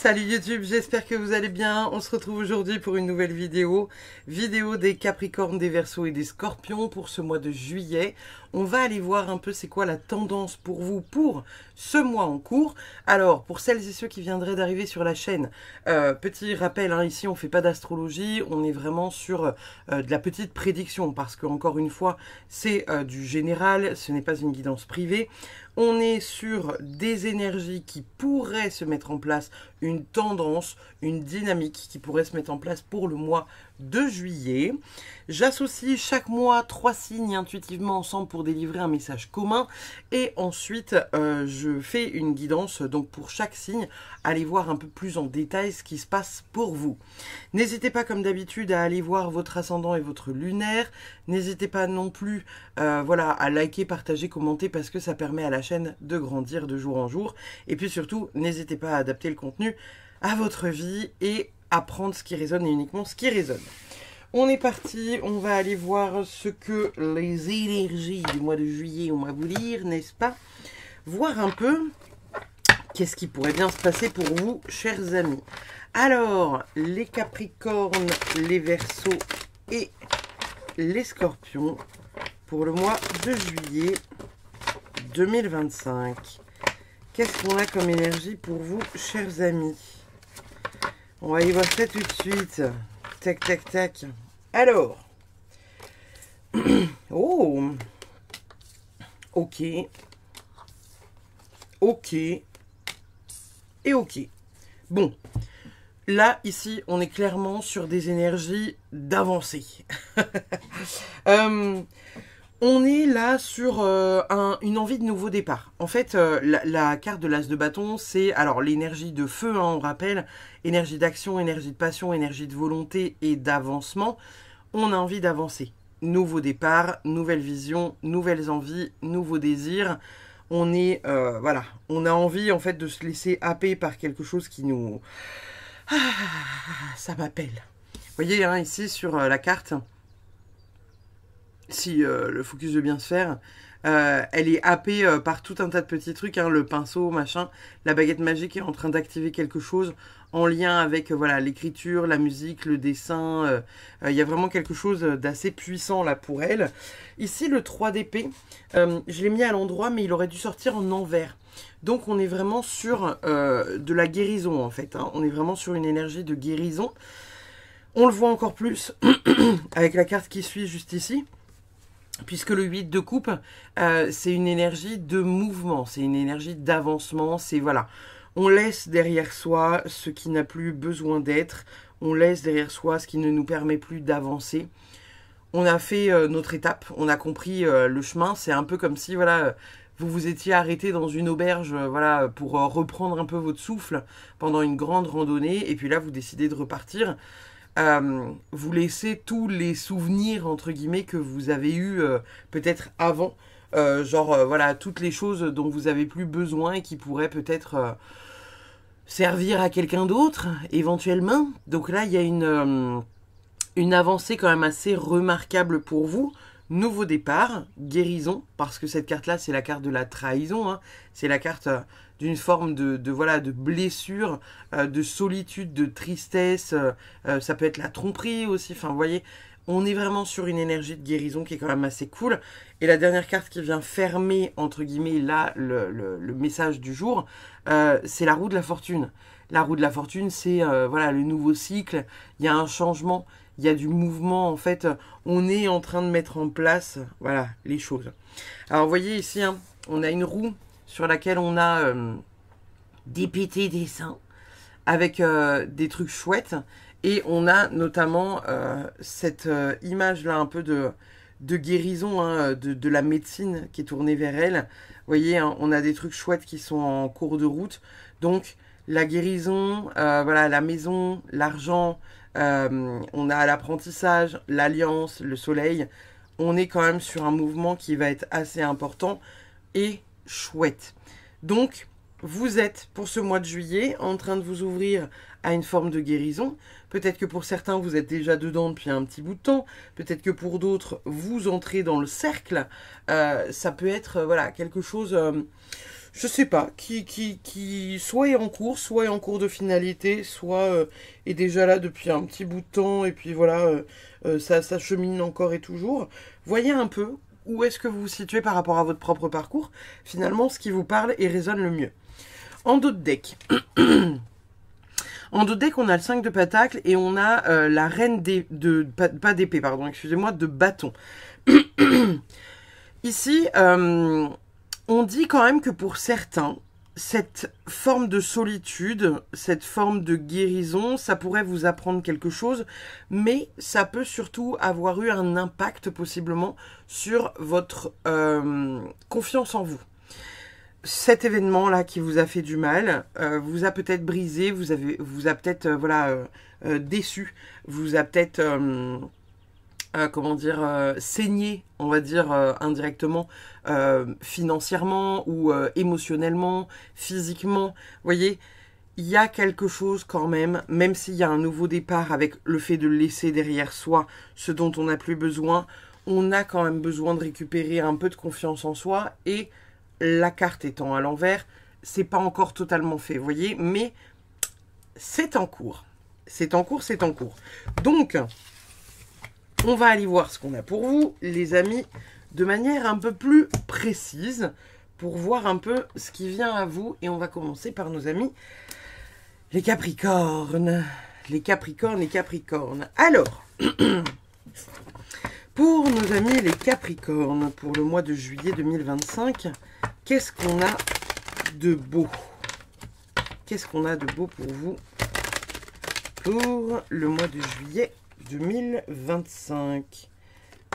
Salut YouTube, j'espère que vous allez bien. On se retrouve aujourd'hui pour une nouvelle vidéo. Vidéo des Capricornes, des Verseaux et des Scorpions pour ce mois de juillet. On va aller voir un peu c'est quoi la tendance pour vous pour ce mois en cours. Alors, pour celles et ceux qui viendraient d'arriver sur la chaîne, petit rappel, hein, ici on ne fait pas d'astrologie, on est vraiment sur de la petite prédiction parce que encore une fois, c'est du général, ce n'est pas une guidance privée. On est sur des énergies qui pourraient se mettre en place, une tendance, une dynamique qui pourrait se mettre en place pour le mois de juillet. J'associe chaque mois 3 signes intuitivement ensemble pour délivrer un message commun et ensuite je fais une guidance donc pour chaque signe. Allez voir un peu plus en détail ce qui se passe pour vous. N'hésitez pas comme d'habitude à aller voir votre ascendant et votre lunaire. N'hésitez pas non plus voilà, à liker, partager, commenter parce que ça permet à la chaîne de grandir de jour en jour. Et puis surtout, n'hésitez pas à adapter le contenu à votre vie et à prendre ce qui résonne et uniquement ce qui résonne. On est parti, on va aller voir ce que les énergies du mois de juillet ont à vous dire, n'est-ce pas? Voir un peu qu'est-ce qui pourrait bien se passer pour vous, chers amis. Alors, les Capricornes, les Verseaux et les Scorpions pour le mois de juillet 2025. Qu'est-ce qu'on a comme énergie pour vous, chers amis? On va y voir ça tout de suite. Tac, tac, tac. Alors. Oh. Ok. Ok. Et ok. Bon. Là, ici, on est clairement sur des énergies d'avancée. On est là sur une envie de nouveau départ. En fait, la carte de l'As de bâton, c'est alors l'énergie de feu, hein, on rappelle, énergie d'action, énergie de passion, énergie de volonté et d'avancement. On a envie d'avancer. Nouveau départ, nouvelle vision, nouvelles envies, nouveaux désirs. On est, voilà, on a envie en fait de se laisser happer par quelque chose qui nous... Ah, ça m'appelle. Vous voyez, hein, ici sur la carte... Si le focus veut bien se faire, elle est happée par tout un tas de petits trucs, hein, le pinceau, machin, la baguette magique est en train d'activer quelque chose en lien avec voilà l'écriture, la musique, le dessin, il y a vraiment quelque chose d'assez puissant là pour elle. Ici le 3 d'épée, je l'ai mis à l'endroit mais il aurait dû sortir en envers. Donc on est vraiment sur de la guérison en fait, hein. On est vraiment sur une énergie de guérison. On le voit encore plus avec la carte qui suit juste ici. Puisque le 8 de coupe, c'est une énergie de mouvement, c'est une énergie d'avancement, c'est voilà. On laisse derrière soi ce qui n'a plus besoin d'être, on laisse derrière soi ce qui ne nous permet plus d'avancer. On a fait notre étape, on a compris le chemin, c'est un peu comme si voilà, vous vous étiez arrêté dans une auberge voilà, pour reprendre un peu votre souffle pendant une grande randonnée, et puis là vous décidez de repartir. Vous laissez tous les souvenirs entre guillemets que vous avez eu peut-être avant, genre voilà toutes les choses dont vous avez plus besoin et qui pourraient peut-être servir à quelqu'un d'autre éventuellement. Donc là il y a une avancée quand même assez remarquable pour vous. Nouveau départ, guérison, parce que cette carte là c'est la carte de la trahison, hein. C'est la carte d'une forme voilà, de blessure, de solitude, de tristesse, ça peut être la tromperie aussi, enfin vous voyez, on est vraiment sur une énergie de guérison qui est quand même assez cool. Et la dernière carte qui vient fermer, entre guillemets, là, le message du jour, c'est la roue de la fortune. La roue de la fortune, c'est voilà, le nouveau cycle, il y a un changement, il y a du mouvement, en fait, on est en train de mettre en place, voilà, les choses. Alors vous voyez ici, hein, on a une roue sur laquelle on a des petits dessins avec des trucs chouettes. Et on a notamment cette image-là un peu de guérison, hein, de la médecine qui est tournée vers elle. Vous voyez, hein, on a des trucs chouettes qui sont en cours de route. Donc, la guérison, voilà, la maison, l'argent, on a l'apprentissage, l'alliance, le soleil. On est quand même sur un mouvement qui va être assez important et chouette. Donc, vous êtes, pour ce mois de juillet, en train de vous ouvrir à une forme de guérison. Peut-être que pour certains, vous êtes déjà dedans depuis un petit bout de temps. Peut-être que pour d'autres, vous entrez dans le cercle. Ça peut être voilà, quelque chose je sais pas, qui soit est en cours de finalité, soit est déjà là depuis un petit bout de temps, et puis voilà, ça chemine encore et toujours. Voyez un peu où est-ce que vous vous situez par rapport à votre propre parcours, finalement ce qui vous parle et résonne le mieux. En dos de deck, en dos de deck, on a le 5 de pentacle et on a la reine pas d'épée, pardon, excusez-moi, de bâton. Ici, on dit quand même que pour certains, cette forme de solitude, cette forme de guérison, ça pourrait vous apprendre quelque chose, mais ça peut surtout avoir eu un impact possiblement sur votre confiance en vous. Cet événement-là qui vous a fait du mal, vous a peut-être brisé, vous a peut-être déçu, vous a peut-être comment dire, saigné, on va dire indirectement, financièrement ou émotionnellement, physiquement. Vous voyez, il y a quelque chose quand même s'il y a un nouveau départ avec le fait de laisser derrière soi ce dont on n'a plus besoin, on a quand même besoin de récupérer un peu de confiance en soi, et la carte étant à l'envers, c'est pas encore totalement fait, vous voyez, mais c'est en cours. C'est en cours, c'est en cours. Donc, on va aller voir ce qu'on a pour vous, les amis, de manière un peu plus précise, pour voir un peu ce qui vient à vous. Et on va commencer par nos amis, les Capricornes. Les Capricornes, les Capricornes. Alors, pour nos amis les Capricornes, pour le mois de juillet 2025, qu'est-ce qu'on a de beau? Qu'est-ce qu'on a de beau pour vous pour le mois de juillet 2025?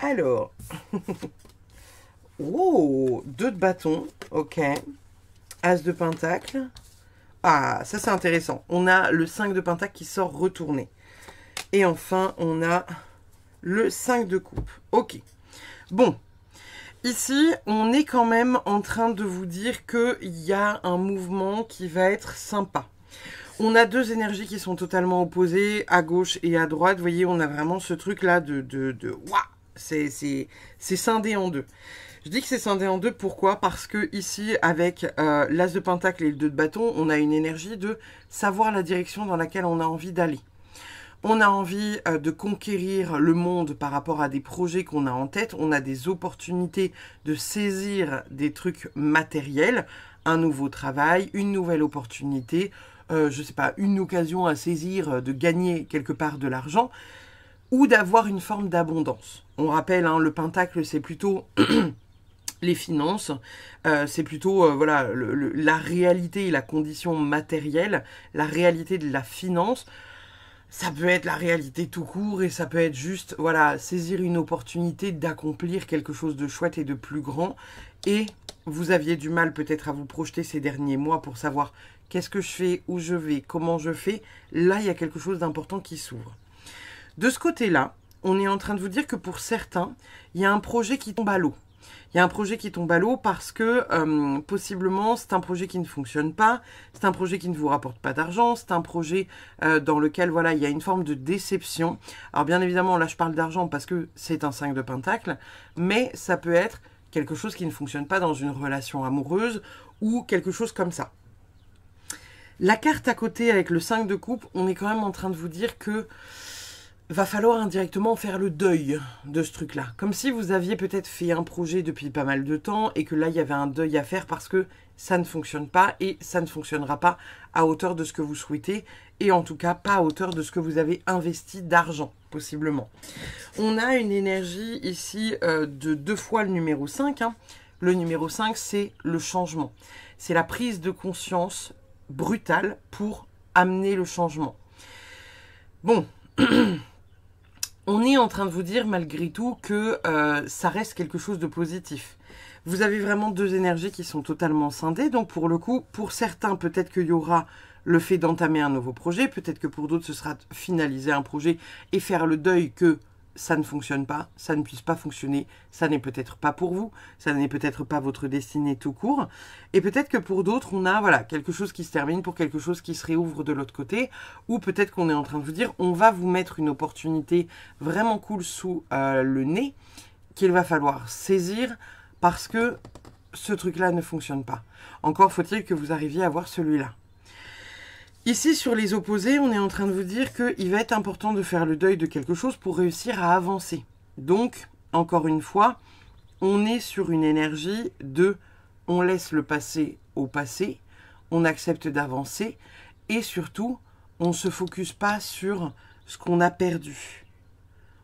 Alors, oh, 2 de bâton, ok. As de pentacle. Ah, ça c'est intéressant. On a le 5 de pentacle qui sort retourné. Et enfin, on a le 5 de coupe. Ok. Bon. Ici, on est quand même en train de vous dire qu'il y a un mouvement qui va être sympa. On a 2 énergies qui sont totalement opposées, à gauche et à droite. Vous voyez, on a vraiment ce truc-là Waouh, c'est scindé en 2. Je dis que c'est scindé en 2, pourquoi? Parce que ici, avec l'As de pentacle et le 2 de bâton, on a une énergie de savoir la direction dans laquelle on a envie d'aller. On a envie de conquérir le monde par rapport à des projets qu'on a en tête. On a des opportunités de saisir des trucs matériels, un nouveau travail, une nouvelle opportunité, je sais pas, une occasion à saisir de gagner quelque part de l'argent ou d'avoir une forme d'abondance. On rappelle, hein, le pentacle, c'est plutôt les finances, c'est plutôt voilà, la réalité et la condition matérielle, la réalité de la finance. Ça peut être la réalité tout court et ça peut être juste, voilà, saisir une opportunité d'accomplir quelque chose de chouette et de plus grand. Et vous aviez du mal peut-être à vous projeter ces derniers mois pour savoir qu'est-ce que je fais, où je vais, comment je fais. Là, il y a quelque chose d'important qui s'ouvre. De ce côté-là, on est en train de vous dire que pour certains, il y a un projet qui tombe à l'eau. Il y a un projet qui tombe à l'eau parce que possiblement c'est un projet qui ne fonctionne pas, c'est un projet qui ne vous rapporte pas d'argent, c'est un projet dans lequel voilà, il y a une forme de déception. Alors bien évidemment là je parle d'argent parce que c'est un 5 de pentacle, mais ça peut être quelque chose qui ne fonctionne pas dans une relation amoureuse ou quelque chose comme ça. La carte à côté avec le 5 de coupe, on est quand même en train de vous dire que va falloir indirectement faire le deuil de ce truc-là. Comme si vous aviez peut-être fait un projet depuis pas mal de temps et que là, il y avait un deuil à faire parce que ça ne fonctionne pas et ça ne fonctionnera pas à hauteur de ce que vous souhaitez et en tout cas pas à hauteur de ce que vous avez investi d'argent, possiblement. On a une énergie ici de 2 fois le numéro 5. Hein. Le numéro 5, c'est le changement. C'est la prise de conscience brutale pour amener le changement. Bon, on est en train de vous dire malgré tout que ça reste quelque chose de positif. Vous avez vraiment 2 énergies qui sont totalement scindées. Donc pour le coup, pour certains, peut-être qu'il y aura le fait d'entamer un nouveau projet. Peut-être que pour d'autres, ce sera finaliser un projet et faire le deuil que ça ne fonctionne pas, ça ne puisse pas fonctionner, ça n'est peut-être pas pour vous, ça n'est peut-être pas votre destinée tout court. Et peut-être que pour d'autres, on a voilà, quelque chose qui se termine pour quelque chose qui se réouvre de l'autre côté. Ou peut-être qu'on est en train de vous dire, on va vous mettre une opportunité vraiment cool sous le nez qu'il va falloir saisir parce que ce truc-là ne fonctionne pas. Encore faut-il que vous arriviez à voir celui-là. Ici, sur les opposés, on est en train de vous dire qu'il va être important de faire le deuil de quelque chose pour réussir à avancer. Donc, encore une fois, on est sur une énergie de on laisse le passé au passé, on accepte d'avancer et surtout, on ne se focus pas sur ce qu'on a perdu.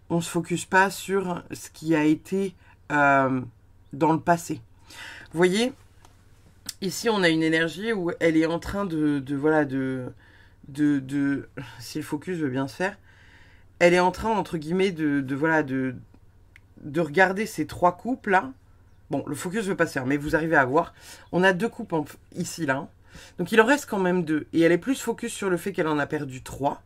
On ne se focus pas sur ce qui a été dans le passé. Vous voyez, ici, on a une énergie où elle est en train voilà, si le focus veut bien se faire, elle est en train, entre guillemets, voilà, de regarder ces 3 coupes là. Bon, le focus veut pas se faire, mais vous arrivez à voir. On a 2 coupes ici, là. Donc, il en reste quand même 2. Et elle est plus focus sur le fait qu'elle en a perdu 3,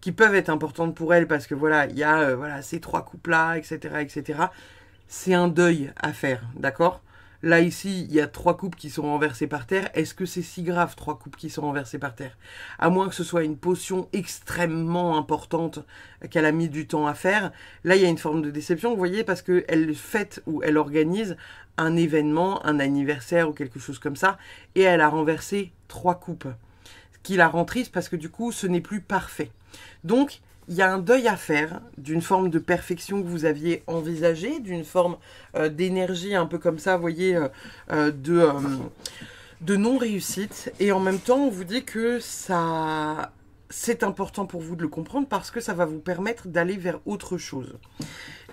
qui peuvent être importantes pour elle, parce que voilà, il y a voilà, ces 3 coupes là, etc., etc. C'est un deuil à faire, d'accord? Là, ici, il y a 3 coupes qui sont renversées par terre. Est-ce que c'est si grave, 3 coupes qui sont renversées par terre? À moins que ce soit une potion extrêmement importante qu'elle a mis du temps à faire. Là, il y a une forme de déception, vous voyez, parce qu'elle fête ou elle organise un événement, un anniversaire ou quelque chose comme ça, et elle a renversé 3 coupes. Ce qui la rend triste parce que du coup, ce n'est plus parfait. Donc, il y a un deuil à faire d'une forme de perfection que vous aviez envisagée, d'une forme d'énergie un peu comme ça, vous voyez, de non-réussite. Et en même temps, on vous dit que ça, c'est important pour vous de le comprendre parce que ça va vous permettre d'aller vers autre chose.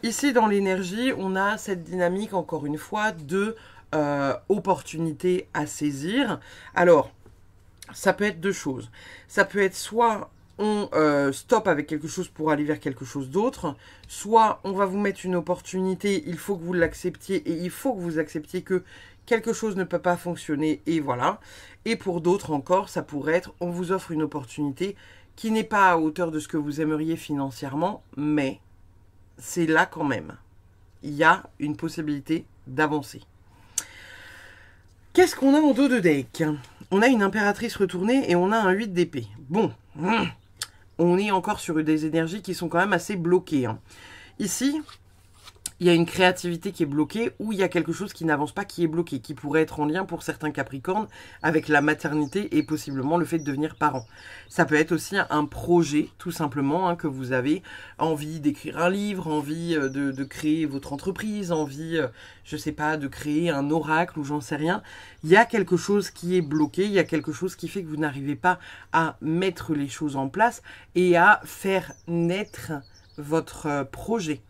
Ici, dans l'énergie, on a cette dynamique, encore une fois, de opportunité à saisir. Alors, ça peut être 2 choses. Ça peut être soit on stoppe avec quelque chose pour aller vers quelque chose d'autre, soit on va vous mettre une opportunité, il faut que vous l'acceptiez et il faut que vous acceptiez que quelque chose ne peut pas fonctionner et voilà. Et pour d'autres encore, ça pourrait être on vous offre une opportunité qui n'est pas à hauteur de ce que vous aimeriez financièrement, mais c'est là quand même. Il y a une possibilité d'avancer. Qu'est-ce qu'on a en dos de deck? On a une impératrice retournée et on a un 8 d'épée. Bon, on est encore sur des énergies qui sont quand même assez bloquées. Ici, il y a une créativité qui est bloquée ou il y a quelque chose qui n'avance pas, qui est bloqué, qui pourrait être en lien pour certains Capricornes avec la maternité et possiblement le fait de devenir parent. Ça peut être aussi un projet, tout simplement, que vous avez envie d'écrire un livre, envie de créer votre entreprise, envie, je sais pas, de créer un oracle ou j'en sais rien. Il y a quelque chose qui est bloqué, il y a quelque chose qui fait que vous n'arrivez pas à mettre les choses en place et à faire naître votre projet.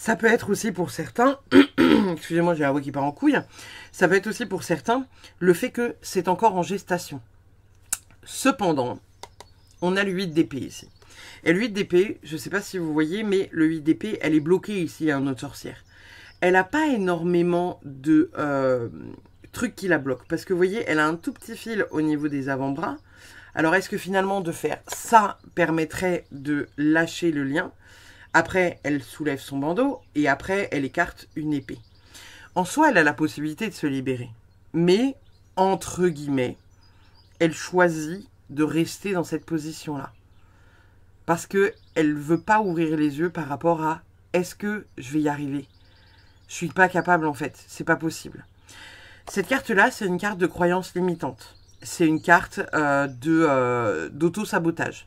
Ça peut être aussi pour certains, excusez-moi, j'ai la voix qui part en couille, ça peut être aussi pour certains le fait que c'est encore en gestation. Cependant, on a le 8 d'épée ici. Et le 8 d'épée, je ne sais pas si vous voyez, mais le 8 d'épée, elle est bloquée ici à notre sorcière. Elle n'a pas énormément de trucs qui la bloquent. Parce que vous voyez, elle a un tout petit fil au niveau des avant-bras. Alors, est-ce que finalement, de faire ça permettrait de lâcher le lien ? Après, elle soulève son bandeau et après, elle écarte une épée. En soi, elle a la possibilité de se libérer. Mais, entre guillemets, elle choisit de rester dans cette position-là. Parce qu'elle ne veut pas ouvrir les yeux par rapport à « est-ce que je vais y arriver ?» Je ne suis pas capable en fait, c'est pas possible. Cette carte-là, c'est une carte de croyance limitante. C'est une carte d'auto-sabotage.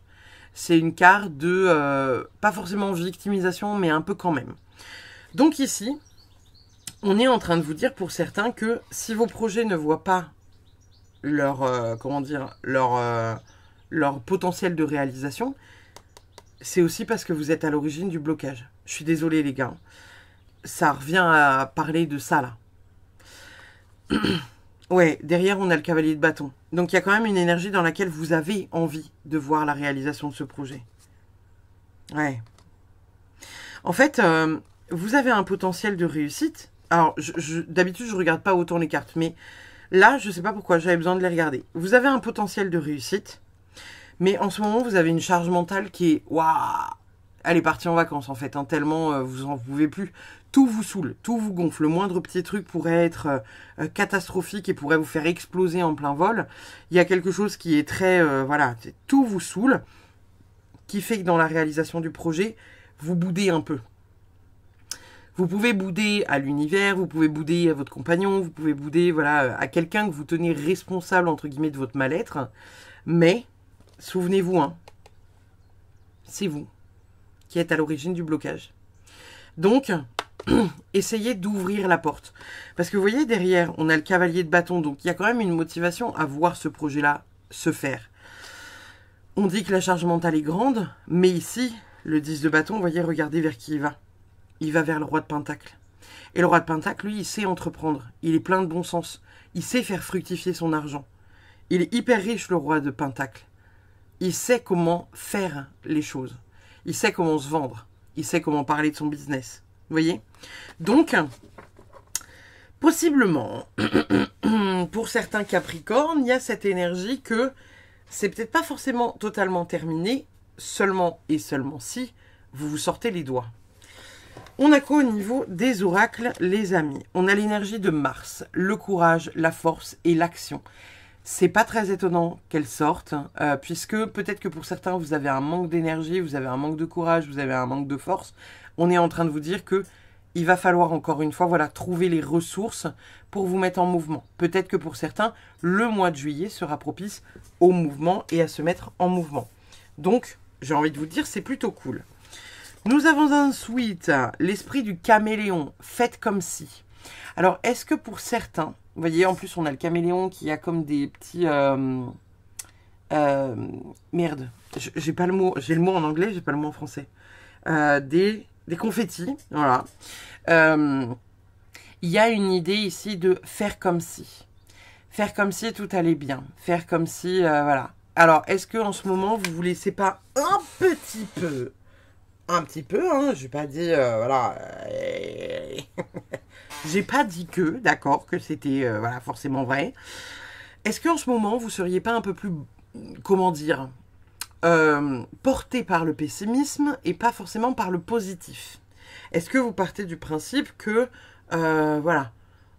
C'est une carte de, pas forcément victimisation, mais un peu quand même. Donc ici, on est en train de vous dire pour certains que si vos projets ne voient pas leur, leur potentiel de réalisation, c'est aussi parce que vous êtes à l'origine du blocage. Je suis désolée les gars. Ça revient à parler de ça là. Ouais, derrière on a le cavalier de bâton. Donc il y a quand même une énergie dans laquelle vous avez envie de voir la réalisation de ce projet. Ouais. En fait, vous avez un potentiel de réussite. Alors, d'habitude, je ne regarde pas autant les cartes, mais là, je ne sais pas pourquoi, j'avais besoin de les regarder. Vous avez un potentiel de réussite, mais en ce moment, vous avez une charge mentale qui est... Waouh! Elle est partie en vacances, en fait, hein, tellement vous n'en pouvez plus. Tout vous saoule, tout vous gonfle. Le moindre petit truc pourrait être catastrophique et pourrait vous faire exploser en plein vol. Il y a quelque chose qui est très... voilà, tout vous saoule, qui fait que dans la réalisation du projet, vous boudez un peu. Vous pouvez bouder à l'univers, vous pouvez bouder à votre compagnon, vous pouvez bouder voilà, à quelqu'un que vous tenez responsable, entre guillemets, de votre mal-être. Mais, souvenez-vous, hein, c'est vous qui êtes à l'origine du blocage. Donc, essayez d'ouvrir la porte. Parce que vous voyez, derrière, on a le cavalier de bâton. Donc, il y a quand même une motivation à voir ce projet-là se faire. On dit que la charge mentale est grande, mais ici, le 10 de bâton, vous voyez, regardez vers qui il va. Il va vers le roi de Pentacle. Et le roi de Pentacle, lui, il sait entreprendre. Il est plein de bon sens. Il sait faire fructifier son argent. Il est hyper riche, le roi de Pentacle. Il sait comment faire les choses. Il sait comment se vendre. Il sait comment parler de son business. Vous voyez? Donc, possiblement, pour certains Capricornes, il y a cette énergie que c'est peut-être pas forcément totalement terminé, seulement et seulement si vous vous sortez les doigts. On a quoi au niveau des oracles, les amis? On a l'énergie de Mars, le courage, la force et l'action. C'est pas très étonnant qu'elle sorte, puisque peut-être que pour certains, vous avez un manque d'énergie, vous avez un manque de courage, vous avez un manque de force. On est en train de vous dire que il va falloir encore une fois voilà, trouver les ressources pour vous mettre en mouvement. Peut-être que pour certains, le mois de juillet sera propice au mouvement et à se mettre en mouvement. Donc, j'ai envie de vous dire, c'est plutôt cool. Nous avons ensuite l'esprit du caméléon, faites comme si. Alors, est-ce que pour certains, vous voyez, en plus, on a le caméléon qui a comme des petits... merde, j'ai pas le mot, j'ai le mot en anglais, j'ai pas le mot en français. Des confettis, voilà. Il y a une idée ici de faire comme si. Faire comme si tout allait bien. Faire comme si, voilà. Alors, est-ce que en ce moment, vous vous laissez pas un petit peu, hein, j'ai pas dit, voilà, j'ai pas dit que, d'accord, que c'était, voilà, forcément vrai. Est-ce qu'en ce moment, vous seriez pas un peu plus, comment dire, porté par le pessimisme et pas forcément par le positif? Est-ce que vous partez du principe que, voilà,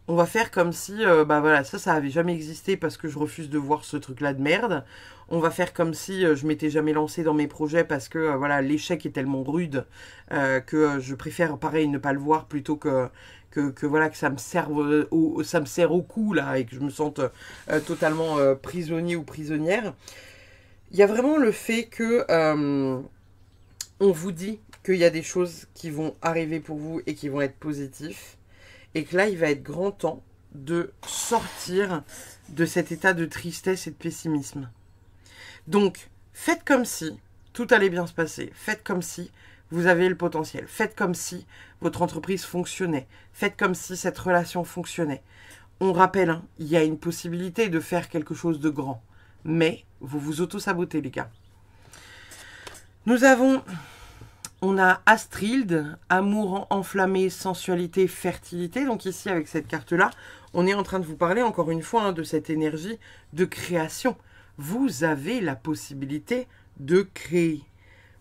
on va faire comme si, bah voilà, ça avait jamais existé parce que je refuse de voir ce truc-là de merde. On va faire comme si je m'étais jamais lancé dans mes projets parce que, voilà, l'échec est tellement rude que je préfère, pareil, ne pas le voir plutôt que voilà, que ça me serve ça me sert au cou, là, et que je me sente totalement prisonnier ou prisonnière. Il y a vraiment le fait que on vous dit qu'il y a des choses qui vont arriver pour vous et qui vont être positifs. Et que là, il va être grand temps de sortir de cet état de tristesse et de pessimisme. Donc, faites comme si tout allait bien se passer. Faites comme si vous avez le potentiel. Faites comme si votre entreprise fonctionnait. Faites comme si cette relation fonctionnait. On rappelle, hein, il y a une possibilité de faire quelque chose de grand. Mais vous vous auto-sabotez, les gars. On a Astrid, amour enflammé, sensualité, fertilité. Donc ici, avec cette carte-là, on est en train de vous parler, encore une fois, hein, de cette énergie de création. Vous avez la possibilité de créer.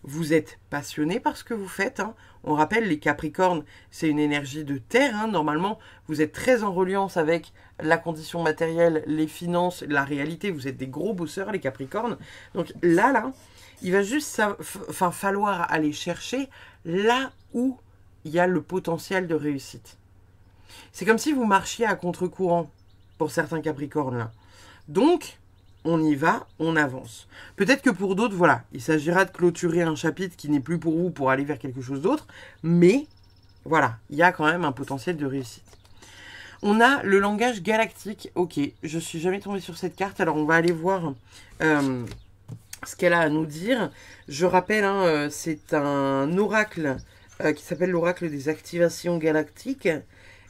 Vous êtes passionné par ce que vous faites. Hein. On rappelle, les Capricornes, c'est une énergie de terre. Hein. Normalement, vous êtes très en reliance avec la condition matérielle, les finances, la réalité. Vous êtes des gros bosseurs, les Capricornes. Donc là, il va juste falloir aller chercher là où il y a le potentiel de réussite. C'est comme si vous marchiez à contre-courant pour certains Capricornes là. Donc, on y va, on avance. Peut-être que pour d'autres, voilà, il s'agira de clôturer un chapitre qui n'est plus pour vous pour aller vers quelque chose d'autre. Mais, voilà, il y a quand même un potentiel de réussite. On a le langage galactique. Ok, je suis jamais tombée sur cette carte. Alors, on va aller voir... ce qu'elle a à nous dire. Je rappelle, hein, c'est un oracle qui s'appelle l'oracle des activations galactiques.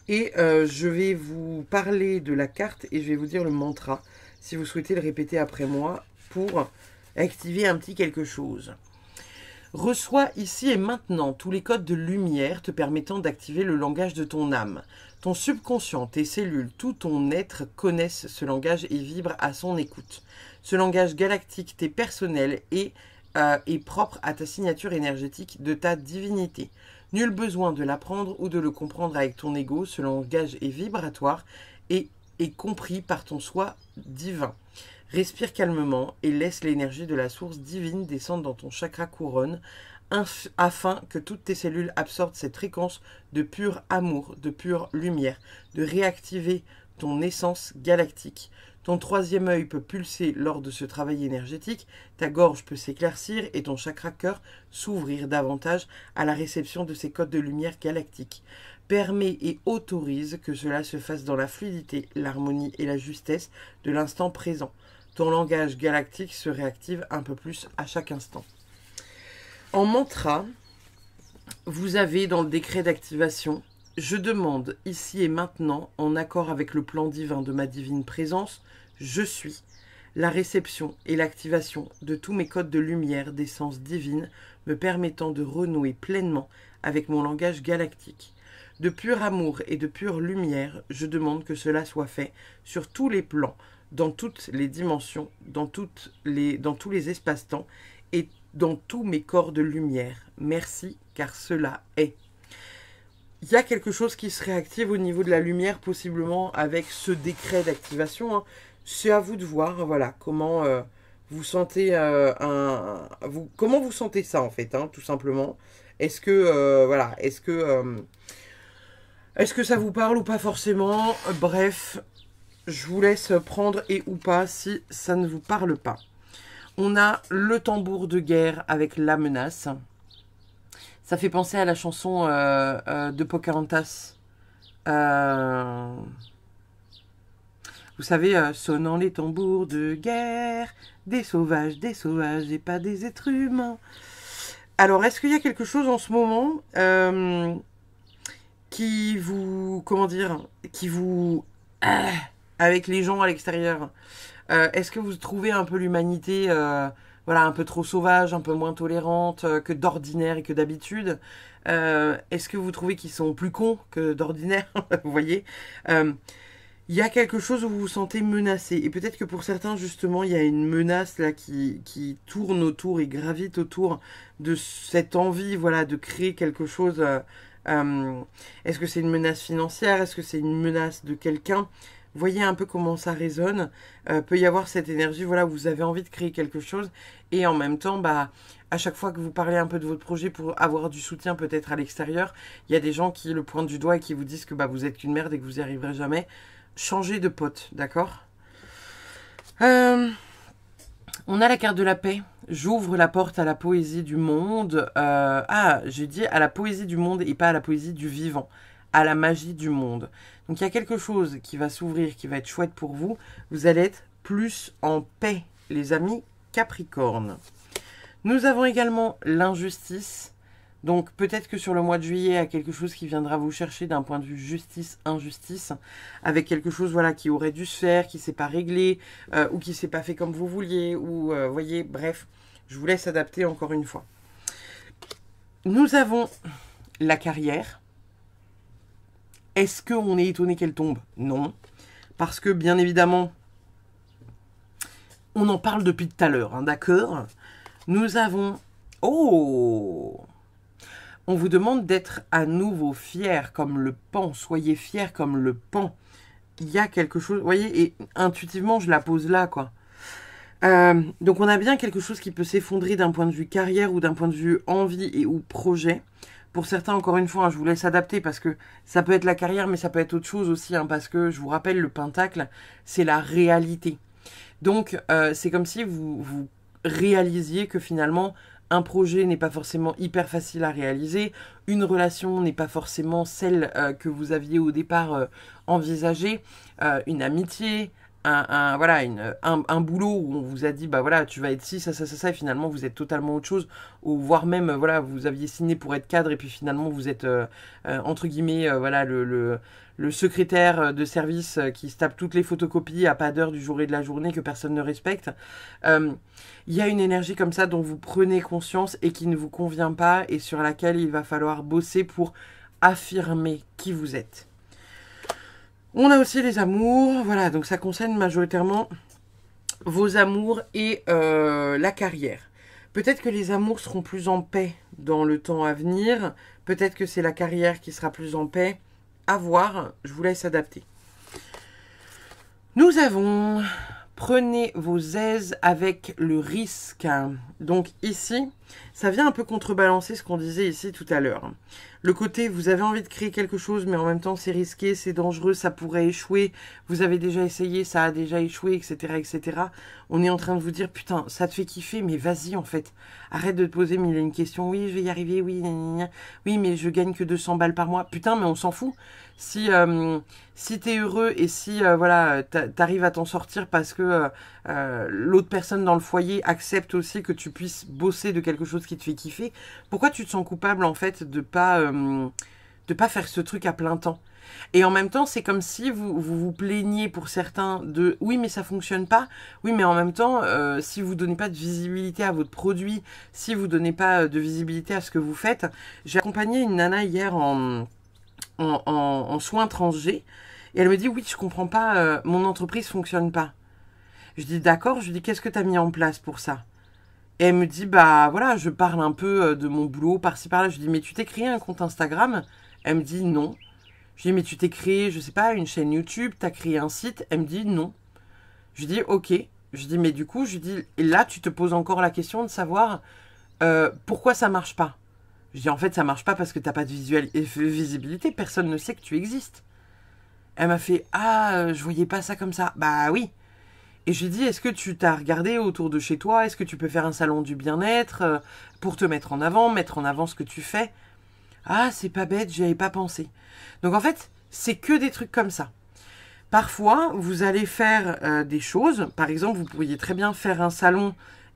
Et je vais vous parler de la carte et je vais vous dire le mantra, si vous souhaitez le répéter après moi, pour activer un petit quelque chose. Reçois ici et maintenant tous les codes de lumière te permettant d'activer le langage de ton âme. Ton subconscient, tes cellules, tout ton être connaissent ce langage et vibrent à son écoute. Ce langage galactique t'est personnel et est propre à ta signature énergétique de ta divinité. Nul besoin de l'apprendre ou de le comprendre avec ton ego. Ce langage est vibratoire et est compris par ton soi divin. Respire calmement et laisse l'énergie de la source divine descendre dans ton chakra couronne. afin que toutes tes cellules absorbent cette fréquence de pur amour, de pure lumière, de réactiver ton essence galactique. Ton troisième œil peut pulser lors de ce travail énergétique, ta gorge peut s'éclaircir et ton chakra cœur s'ouvrir davantage à la réception de ces codes de lumière galactiques. Permet et autorise que cela se fasse dans la fluidité, l'harmonie et la justesse de l'instant présent. Ton langage galactique se réactive un peu plus à chaque instant. En mantra, vous avez dans le décret d'activation « Je demande ici et maintenant, en accord avec le plan divin de ma divine présence, je suis la réception et l'activation de tous mes codes de lumière d'essence divine me permettant de renouer pleinement avec mon langage galactique. De pur amour et de pure lumière, je demande que cela soit fait sur tous les plans, dans toutes les dimensions, dans tous les espaces-temps et dans tous mes corps de lumière. Merci, car cela est. » Il y a quelque chose qui se réactive au niveau de la lumière, possiblement avec ce décret d'activation. Hein. C'est à vous de voir, voilà, comment vous sentez comment vous sentez ça en fait, hein, tout simplement. Est-ce que voilà, est-ce que ça vous parle ou pas forcément? Bref, je vous laisse prendre et ou pas si ça ne vous parle pas. On a le tambour de guerre avec la menace. Ça fait penser à la chanson de Pocahontas. Vous savez, sonnant les tambours de guerre, des sauvages et pas des êtres humains. Alors, est-ce qu'il y a quelque chose en ce moment qui vous, comment dire, qui vous, avec les gens à l'extérieur, est-ce que vous trouvez un peu l'humanité voilà, un peu trop sauvage, un peu moins tolérante que d'ordinaire et que d'habitude? Est-ce que vous trouvez qu'ils sont plus cons que d'ordinaire? Vous voyez, il y a quelque chose où vous vous sentez menacé. Et peut-être que pour certains, justement, il y a une menace là qui tourne autour et gravite autour de cette envie, voilà, de créer quelque chose. Est-ce que c'est une menace financière? Est-ce que c'est une menace de quelqu'un? Voyez un peu comment ça résonne. Peut y avoir cette énergie, voilà, où vous avez envie de créer quelque chose. Et en même temps, bah, à chaque fois que vous parlez un peu de votre projet pour avoir du soutien peut-être à l'extérieur, il y a des gens qui le pointent du doigt et qui vous disent que bah, vous êtes qu'une merde et que vous n'y arriverez jamais. Changez de pote, d'accord? On a la carte de la paix. J'ouvre la porte à la poésie du monde. J'ai dit à la poésie du monde et pas à la poésie du vivant. À la magie du monde. Donc il y a quelque chose qui va s'ouvrir, qui va être chouette pour vous. Vous allez être plus en paix, les amis Capricorne. Nous avons également l'injustice. Donc peut-être que sur le mois de juillet, il y a quelque chose qui viendra vous chercher d'un point de vue justice, injustice, avec quelque chose voilà, qui aurait dû se faire, qui ne s'est pas réglé, ou qui ne s'est pas fait comme vous vouliez, ou voyez, bref, je vous laisse adapter encore une fois. Nous avons la carrière. Est-ce qu'on est étonné qu'elle tombe? Non. Parce que, bien évidemment, on en parle depuis tout à l'heure, hein, d'accord? Nous avons... Oh! On vous demande d'être à nouveau fier comme le pan. Soyez fiers comme le pan. Il y a quelque chose... Vous voyez, et intuitivement, je la pose là, quoi. Donc, on a bien quelque chose qui peut s'effondrer d'un point de vue carrière ou d'un point de vue envie et ou projet. Pour certains, encore une fois, hein, je vous laisse adapter parce que ça peut être la carrière, mais ça peut être autre chose aussi. Hein, parce que, je vous rappelle, le pentacle, c'est la réalité. Donc, c'est comme si vous réalisiez que finalement, un projet n'est pas forcément hyper facile à réaliser. Une relation n'est pas forcément celle que vous aviez au départ envisagée. Une amitié, un boulot où on vous a dit, bah voilà, tu vas être ci, ça, et finalement vous êtes totalement autre chose, ou voire même, voilà, vous aviez signé pour être cadre, et puis finalement vous êtes, entre guillemets, voilà, le secrétaire de service qui se tape toutes les photocopies à pas d'heure du jour et de la journée que personne ne respecte. Il y a une énergie comme ça dont vous prenez conscience et qui ne vous convient pas, et sur laquelle il va falloir bosser pour affirmer qui vous êtes. On a aussi les amours, voilà, donc ça concerne majoritairement vos amours et la carrière. Peut-être que les amours seront plus en paix dans le temps à venir, peut-être que c'est la carrière qui sera plus en paix, à voir, je vous laisse adapter. Nous avons, prenez vos aises avec le risque. Donc ici, ça vient un peu contrebalancer ce qu'on disait ici tout à l'heure. Le côté, vous avez envie de créer quelque chose, mais en même temps, c'est risqué, c'est dangereux, ça pourrait échouer. Vous avez déjà essayé, ça a déjà échoué, etc., etc. On est en train de vous dire, putain, ça te fait kiffer, mais vas-y, en fait. Arrête de te poser mille et une questions. Oui, je vais y arriver, oui, gna gna gna. Oui, mais je gagne que 200 balles par mois. Putain, mais on s'en fout. Si t'es heureux et si voilà, t'arrives à t'en sortir parce que l'autre personne dans le foyer accepte aussi que tu puisses bosser de quelque chose qui te fait kiffer, pourquoi tu te sens coupable en fait de pas faire ce truc à plein temps? Et en même temps, c'est comme si vous plaignez pour certains de oui, mais ça fonctionne pas. Oui, mais en même temps, si vous donnez pas de visibilité à votre produit, si vous donnez pas de visibilité à ce que vous faites. J'ai accompagné une nana hier en soins transgés et elle me dit oui, je comprends pas, mon entreprise fonctionne pas. Je dis d'accord, je lui dis qu'est-ce que tu as mis en place pour ça? Et elle me dit bah voilà, je parle un peu de mon boulot par-ci par-là. Je lui dis mais tu t'es créé un compte Instagram? Elle me dit non. Je lui dis mais tu t'es créé, je sais pas, une chaîne YouTube, t'as créé un site? Elle me dit non. Je lui dis ok. Je lui dis mais du coup, je lui dis et là tu te poses encore la question de savoir pourquoi ça marche pas. Je dis en fait ça marche pas parce que t'as pas de visibilité, personne ne sait que tu existes. Elle m'a fait ah je voyais pas ça comme ça. Bah oui. Et je lui dis est-ce que tu t'as regardé autour de chez toi, est-ce que tu peux faire un salon du bien-être pour te mettre en avant ce que tu fais? Ah c'est pas bête, j'y avais pas pensé. Donc en fait c'est que des trucs comme ça. Parfois vous allez faire des choses, par exemple vous pourriez très bien faire un salon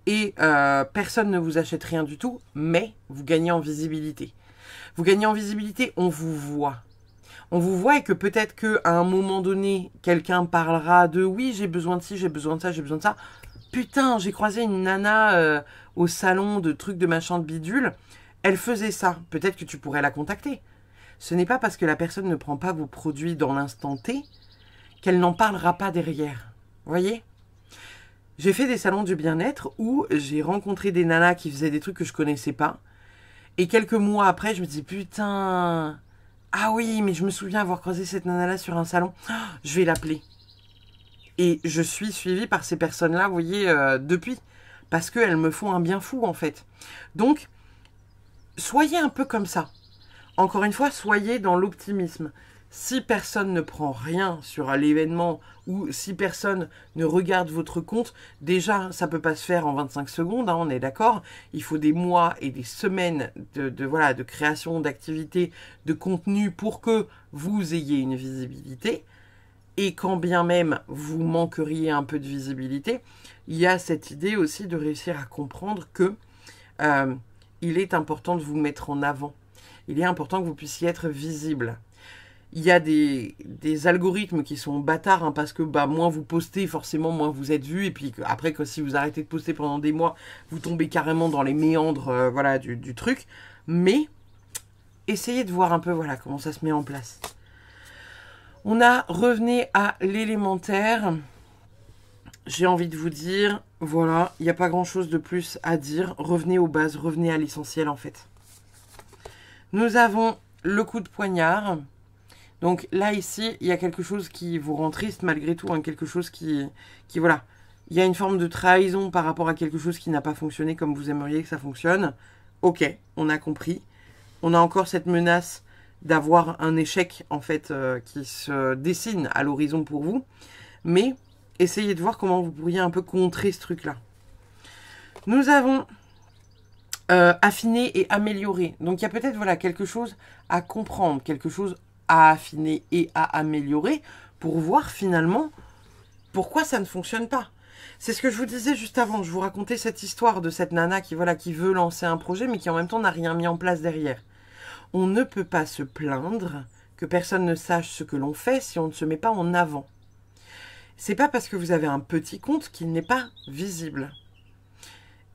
et personne ne vous achète rien du tout, mais vous gagnez en visibilité. Vous gagnez en visibilité, on vous voit. On vous voit et que peut-être qu'à un moment donné, quelqu'un parlera de oui, j'ai besoin de ci, j'ai besoin de ça, j'ai besoin de ça. Putain, j'ai croisé une nana au salon de trucs de machin de bidule. Elle faisait ça. Peut-être que tu pourrais la contacter. Ce n'est pas parce que la personne ne prend pas vos produits dans l'instant T qu'elle n'en parlera pas derrière. Vous voyez ? J'ai fait des salons du bien-être où j'ai rencontré des nanas qui faisaient des trucs que je connaissais pas. Et quelques mois après, je me dis putain, ah oui, mais je me souviens avoir croisé cette nana-là sur un salon. Oh, je vais l'appeler. Et je suis suivie par ces personnes-là, vous voyez, depuis. Parce qu'elles me font un bien fou, en fait. Donc, soyez un peu comme ça. Encore une fois, soyez dans l'optimisme. Si personne ne prend rien sur l'événement ou si personne ne regarde votre compte, déjà, ça peut pas se faire en 25 secondes, hein, on est d'accord. Il faut des mois et des semaines de création, d'activité, de contenu pour que vous ayez une visibilité. Et quand bien même vous manqueriez un peu de visibilité, il y a cette idée aussi de réussir à comprendre que il est important de vous mettre en avant. Il est important que vous puissiez être visible. Il y a des algorithmes qui sont bâtards, hein, parce que moins vous postez, forcément moins vous êtes vu. Et puis après, si vous arrêtez de poster pendant des mois, vous tombez carrément dans les méandres du truc. Mais essayez de voir un peu comment ça se met en place. On a revenu à l'élémentaire. J'ai envie de vous dire, voilà, il n'y a pas grand-chose de plus à dire. Revenez aux bases, revenez à l'essentiel en fait. Nous avons le coup de poignard. Donc là, ici, il y a quelque chose qui vous rend triste malgré tout, hein, quelque chose qui voilà. Il y a une forme de trahison par rapport à quelque chose qui n'a pas fonctionné comme vous aimeriez que ça fonctionne. Ok, on a compris. On a encore cette menace d'avoir un échec, en fait, qui se dessine à l'horizon pour vous. Mais essayez de voir comment vous pourriez un peu contrer ce truc-là. Nous avons affiner et améliorer. Donc il y a peut-être quelque chose à comprendre, quelque chose à affiner et à améliorer pour voir finalement pourquoi ça ne fonctionne pas. C'est ce que je vous disais juste avant. Je vous racontais cette histoire de cette nana qui veut lancer un projet mais qui en même temps n'a rien mis en place derrière. On ne peut pas se plaindre que personne ne sache ce que l'on fait si on ne se met pas en avant. C'est pas parce que vous avez un petit compte qu'il n'est pas visible.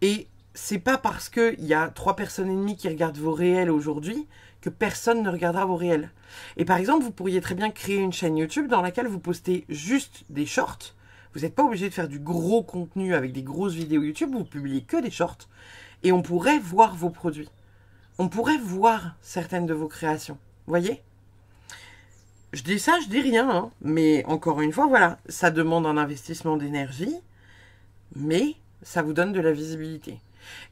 Et c'est pas parce qu'il y a 3 personnes et demie qui regardent vos réels aujourd'hui que personne ne regardera vos réels. Et par exemple, vous pourriez très bien créer une chaîne YouTube dans laquelle vous postez juste des shorts. Vous n'êtes pas obligé de faire du gros contenu avec des grosses vidéos YouTube, vous publiez que des shorts. Et on pourrait voir vos produits. On pourrait voir certaines de vos créations. Vous voyez ? Je dis ça, je dis rien. Hein, mais encore une fois, voilà, ça demande un investissement d'énergie, mais ça vous donne de la visibilité.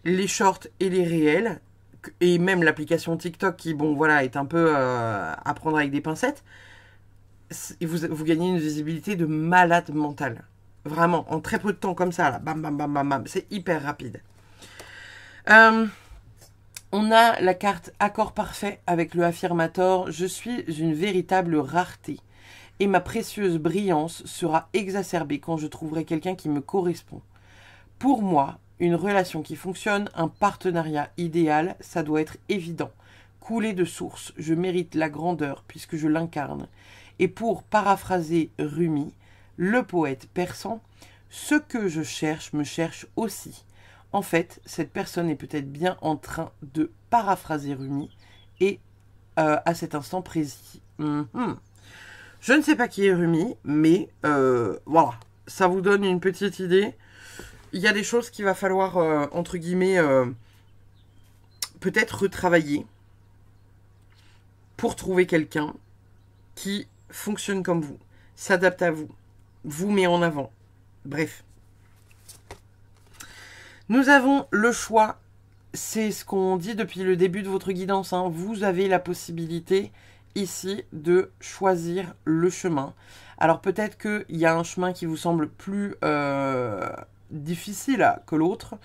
Les shorts et les réels, et même l'application TikTok qui, bon, voilà, est un peu à prendre avec des pincettes, vous gagnez une visibilité de malade mental. Vraiment, en très peu de temps comme ça, là, bam, bam, bam, bam, bam, c'est hyper rapide. On a la carte Accord parfait avec le affirmator. Je suis une véritable rareté. Et ma précieuse brillance sera exacerbée quand je trouverai quelqu'un qui me correspond. Pour moi, une relation qui fonctionne, un partenariat idéal, ça doit être évident. Couler de source, je mérite la grandeur puisque je l'incarne. Et pour paraphraser Rumi, le poète persan, ce que je cherche me cherche aussi. En fait, cette personne est peut-être bien en train de paraphraser Rumi et à cet instant précis. Je ne sais pas qui est Rumi, mais voilà, ça vous donne une petite idée. Il y a des choses qu'il va falloir, entre guillemets, peut-être retravailler pour trouver quelqu'un qui fonctionne comme vous, s'adapte à vous, vous met en avant. Bref. Nous avons le choix. C'est ce qu'on dit depuis le début de votre guidance. Hein. Vous avez la possibilité ici de choisir le chemin. Alors peut-être qu'il y a un chemin qui vous semble plus difficile que l'autre.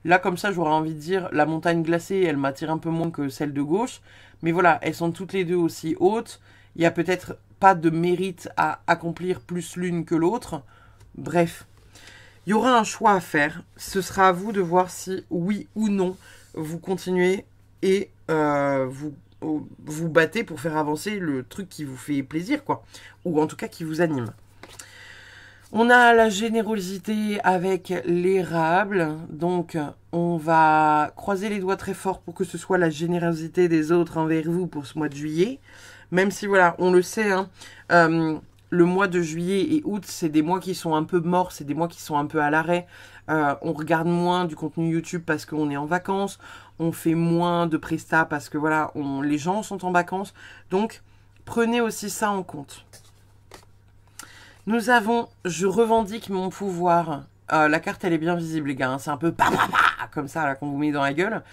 Là, comme ça, j'aurais envie de dire, la montagne glacée, elle m'attire un peu moins que celle de gauche. Mais voilà, elles sont toutes les deux aussi hautes. Il n'y a peut-être pas de mérite à accomplir plus l'une que l'autre. Bref, il y aura un choix à faire. Ce sera à vous de voir si, oui ou non, vous continuez et vous battez pour faire avancer le truc qui vous fait plaisir, quoi. Ou en tout cas qui vous anime. On a la générosité avec l'érable. Donc, on va croiser les doigts très fort pour que ce soit la générosité des autres envers vous pour ce mois de juillet. Même si, voilà, on le sait, hein, le mois de juillet et août, c'est des mois qui sont un peu morts, c'est des mois qui sont un peu à l'arrêt. On regarde moins du contenu YouTube parce qu'on est en vacances. On fait moins de prestats parce que, voilà, les gens sont en vacances. Donc, prenez aussi ça en compte. Nous avons, je revendique mon pouvoir. La carte, elle est bien visible, les gars. Hein, c'est un peu comme ça, là, qu'on vous met dans la gueule.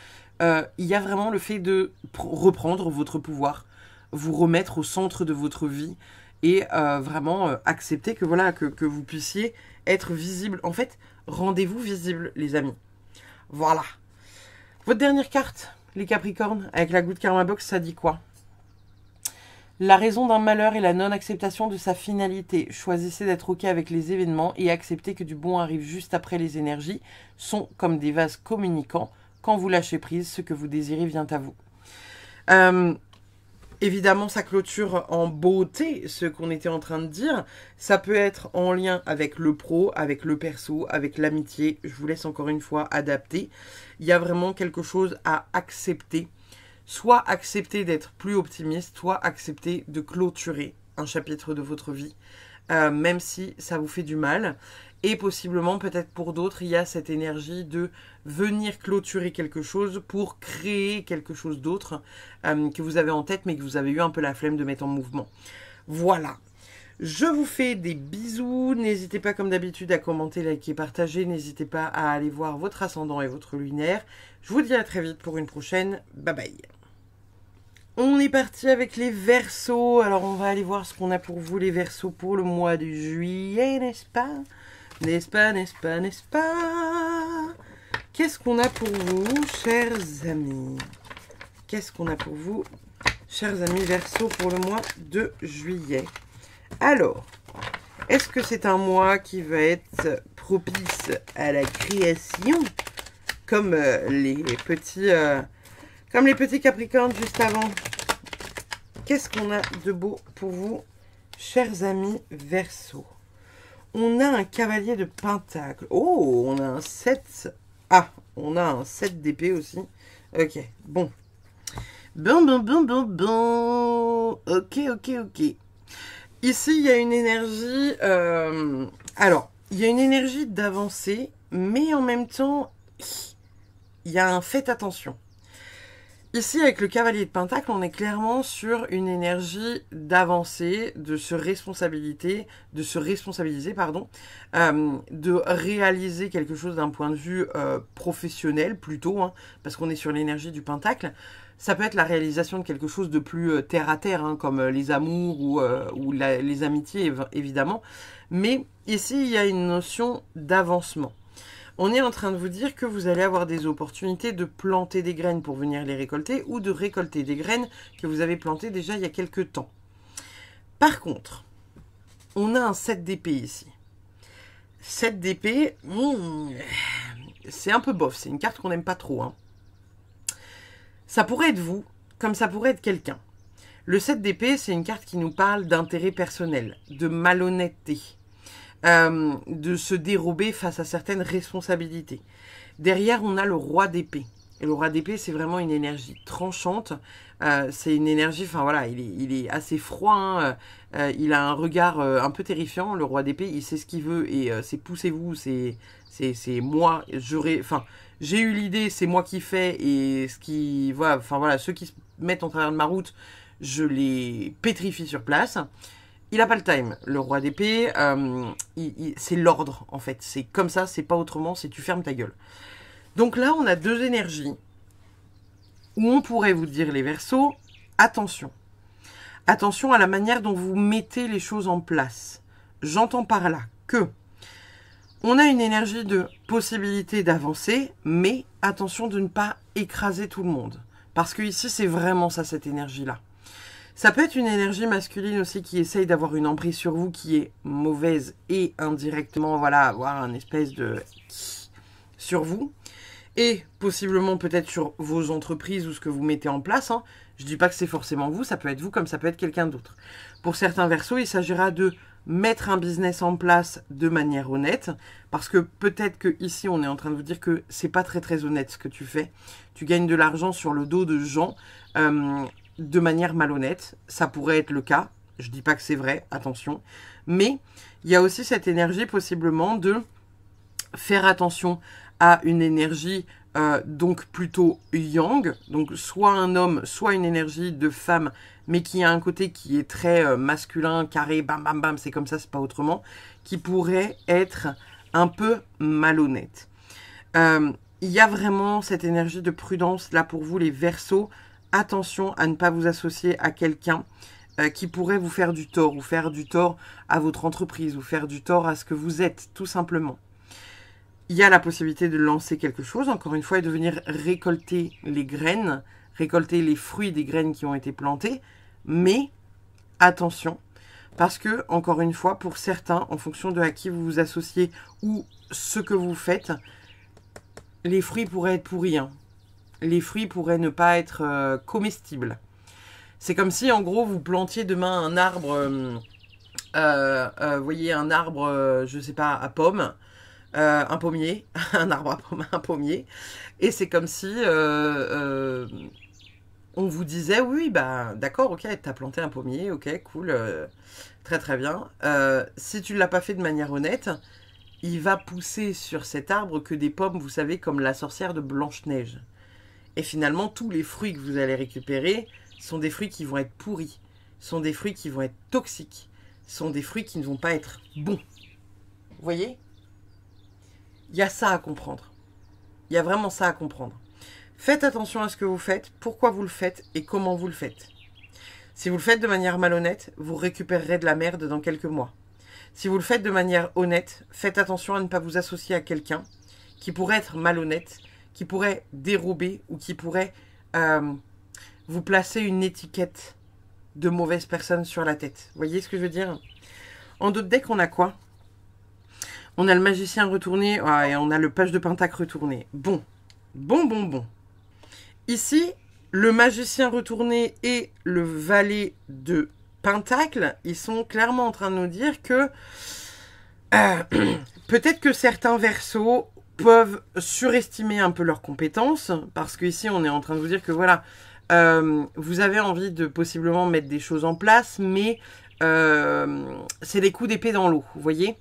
Il y a vraiment le fait de reprendre votre pouvoir, vous remettre au centre de votre vie et vraiment accepter que, voilà, que vous puissiez être visible. En fait, rendez-vous visible, les amis. Voilà. Votre dernière carte, les Capricornes, avec la Good Karma Box, ça dit quoi? La raison d'un malheur est la non-acceptation de sa finalité. Choisissez d'être OK avec les événements et acceptez que du bon arrive juste après. Les énergies sont comme des vases communicants. Quand vous lâchez prise, ce que vous désirez vient à vous. Évidemment, ça clôture en beauté ce qu'on était en train de dire. Ça peut être en lien avec le pro, avec le perso, avec l'amitié. Je vous laisse encore une fois adapter. Il y a vraiment quelque chose à accepter. Soit accepter d'être plus optimiste, soit accepter de clôturer un chapitre de votre vie, même si ça vous fait du mal. Et possiblement, peut-être pour d'autres, il y a cette énergie de venir clôturer quelque chose pour créer quelque chose d'autre que vous avez en tête, mais que vous avez eu un peu la flemme de mettre en mouvement. Voilà. Je vous fais des bisous. N'hésitez pas, comme d'habitude, à commenter, liker, partager. N'hésitez pas à aller voir votre ascendant et votre lunaire. Je vous dis à très vite pour une prochaine. Bye bye. On est parti avec les Verseaux. Alors, on va aller voir ce qu'on a pour vous, les Verseaux, pour le mois de juillet, n'est-ce pas? N'est-ce pas, n'est-ce pas, n'est-ce pas? Qu'est-ce qu'on a pour vous, chers amis? Qu'est-ce qu'on a pour vous, chers amis Verseaux, pour le mois de juillet? Alors, est-ce que c'est un mois qui va être propice à la création, comme les petits Capricornes juste avant? Qu'est-ce qu'on a de beau pour vous, chers amis Verseaux? On a un cavalier de pentacle. Oh, on a un 7. Ah, on a un 7 d'épée aussi. Ok, bon. Bon. Ok. Ici, il y a une énergie... alors, il y a une énergie d'avancée, mais en même temps, il y a un faites attention. Ici, avec le cavalier de Pentacle, on est clairement sur une énergie d'avancée, de se responsabiliser, pardon, de réaliser quelque chose d'un point de vue professionnel plutôt, hein, parce qu'on est sur l'énergie du Pentacle. Ça peut être la réalisation de quelque chose de plus terre à terre, hein, comme les amours ou les amitiés, évidemment. Mais ici, il y a une notion d'avancement. On est en train de vous dire que vous allez avoir des opportunités de planter des graines pour venir les récolter ou de récolter des graines que vous avez plantées déjà il y a quelques temps. Par contre, on a un 7 d'épée ici. 7 d'épée, c'est un peu bof, c'est une carte qu'on n'aime pas trop. Hein. Ça pourrait être vous, comme ça pourrait être quelqu'un. Le 7 d'épée, c'est une carte qui nous parle d'intérêt personnel, de malhonnêteté. De se dérober face à certaines responsabilités. Derrière, on a le roi d'épée. Et le roi d'épée, c'est vraiment une énergie tranchante. C'est une énergie, enfin voilà, il est assez froid. Hein. Il a un regard un peu terrifiant. Le roi d'épée, il sait ce qu'il veut et c'est poussez-vous, c'est moi. J'ai eu l'idée, c'est moi qui fais et ce qui, voilà, enfin voilà, ceux qui se mettent en travers de ma route, je les pétrifie sur place. Il n'a pas le time, le roi d'épée, c'est l'ordre en fait. C'est comme ça, c'est pas autrement, c'est tu fermes ta gueule. Donc là, on a deux énergies où on pourrait vous dire les Verseaux, attention. Attention à la manière dont vous mettez les choses en place. J'entends par là que on a une énergie de possibilité d'avancer, mais attention de ne pas écraser tout le monde. Parce que ici, c'est vraiment ça, cette énergie-là. Ça peut être une énergie masculine aussi qui essaye d'avoir une emprise sur vous qui est mauvaise et indirectement, voilà, avoir un espèce de sur vous. Et possiblement peut-être sur vos entreprises ou ce que vous mettez en place. Hein. Je ne dis pas que c'est forcément vous, ça peut être vous comme ça peut être quelqu'un d'autre. Pour certains Verseaux, il s'agira de mettre un business en place de manière honnête. Parce que peut-être que ici on est en train de vous dire que c'est pas très honnête ce que tu fais. Tu gagnes de l'argent sur le dos de gens. De manière malhonnête, ça pourrait être le cas, je dis pas que c'est vrai, attention, mais il y a aussi cette énergie possiblement de faire attention à une énergie donc plutôt yang, donc soit un homme, soit une énergie de femme, mais qui a un côté qui est très masculin, carré, bam bam bam, c'est comme ça, c'est pas autrement, qui pourrait être un peu malhonnête. Il y a vraiment cette énergie de prudence là pour vous les Verseaux. Attention à ne pas vous associer à quelqu'un qui pourrait vous faire du tort, ou faire du tort à votre entreprise, ou faire du tort à ce que vous êtes, tout simplement. Il y a la possibilité de lancer quelque chose, encore une fois, et de venir récolter les graines, récolter les fruits des graines qui ont été plantées, mais attention, parce que, encore une fois, pour certains, en fonction de à qui vous vous associez ou ce que vous faites, les fruits pourraient être pourris, hein. Les fruits pourraient ne pas être comestibles. C'est comme si, en gros, vous plantiez demain un arbre, vous voyez, un arbre, je sais pas, à pommes, un pommier, un arbre à pommes, un pommier, et c'est comme si on vous disait, oui, bah, d'accord, ok, t'as planté un pommier, ok, cool, très bien. Si tu ne l'as pas fait de manière honnête, il va pousser sur cet arbre que des pommes, vous savez, comme la sorcière de Blanche-Neige. Et finalement, tous les fruits que vous allez récupérer sont des fruits qui vont être pourris, sont des fruits qui vont être toxiques, sont des fruits qui ne vont pas être bons. Vous voyez? Il y a ça à comprendre. Il y a vraiment ça à comprendre. Faites attention à ce que vous faites, pourquoi vous le faites et comment vous le faites. Si vous le faites de manière malhonnête, vous récupérerez de la merde dans quelques mois. Si vous le faites de manière honnête, faites attention à ne pas vous associer à quelqu'un qui pourrait être malhonnête, qui pourrait dérober ou qui pourrait vous placer une étiquette de mauvaise personne sur la tête. Vous voyez ce que je veux dire? En d'autres decks, on a quoi? On a le magicien retourné et on a le page de pentacle retourné. Bon. Ici, le magicien retourné et le valet de pentacle, ils sont clairement en train de nous dire que peut-être que certains Verseaux peuvent surestimer un peu leurs compétences, parce qu'ici on est en train de vous dire que voilà, vous avez envie de possiblement mettre des choses en place, mais c'est des coups d'épée dans l'eau, vous voyez.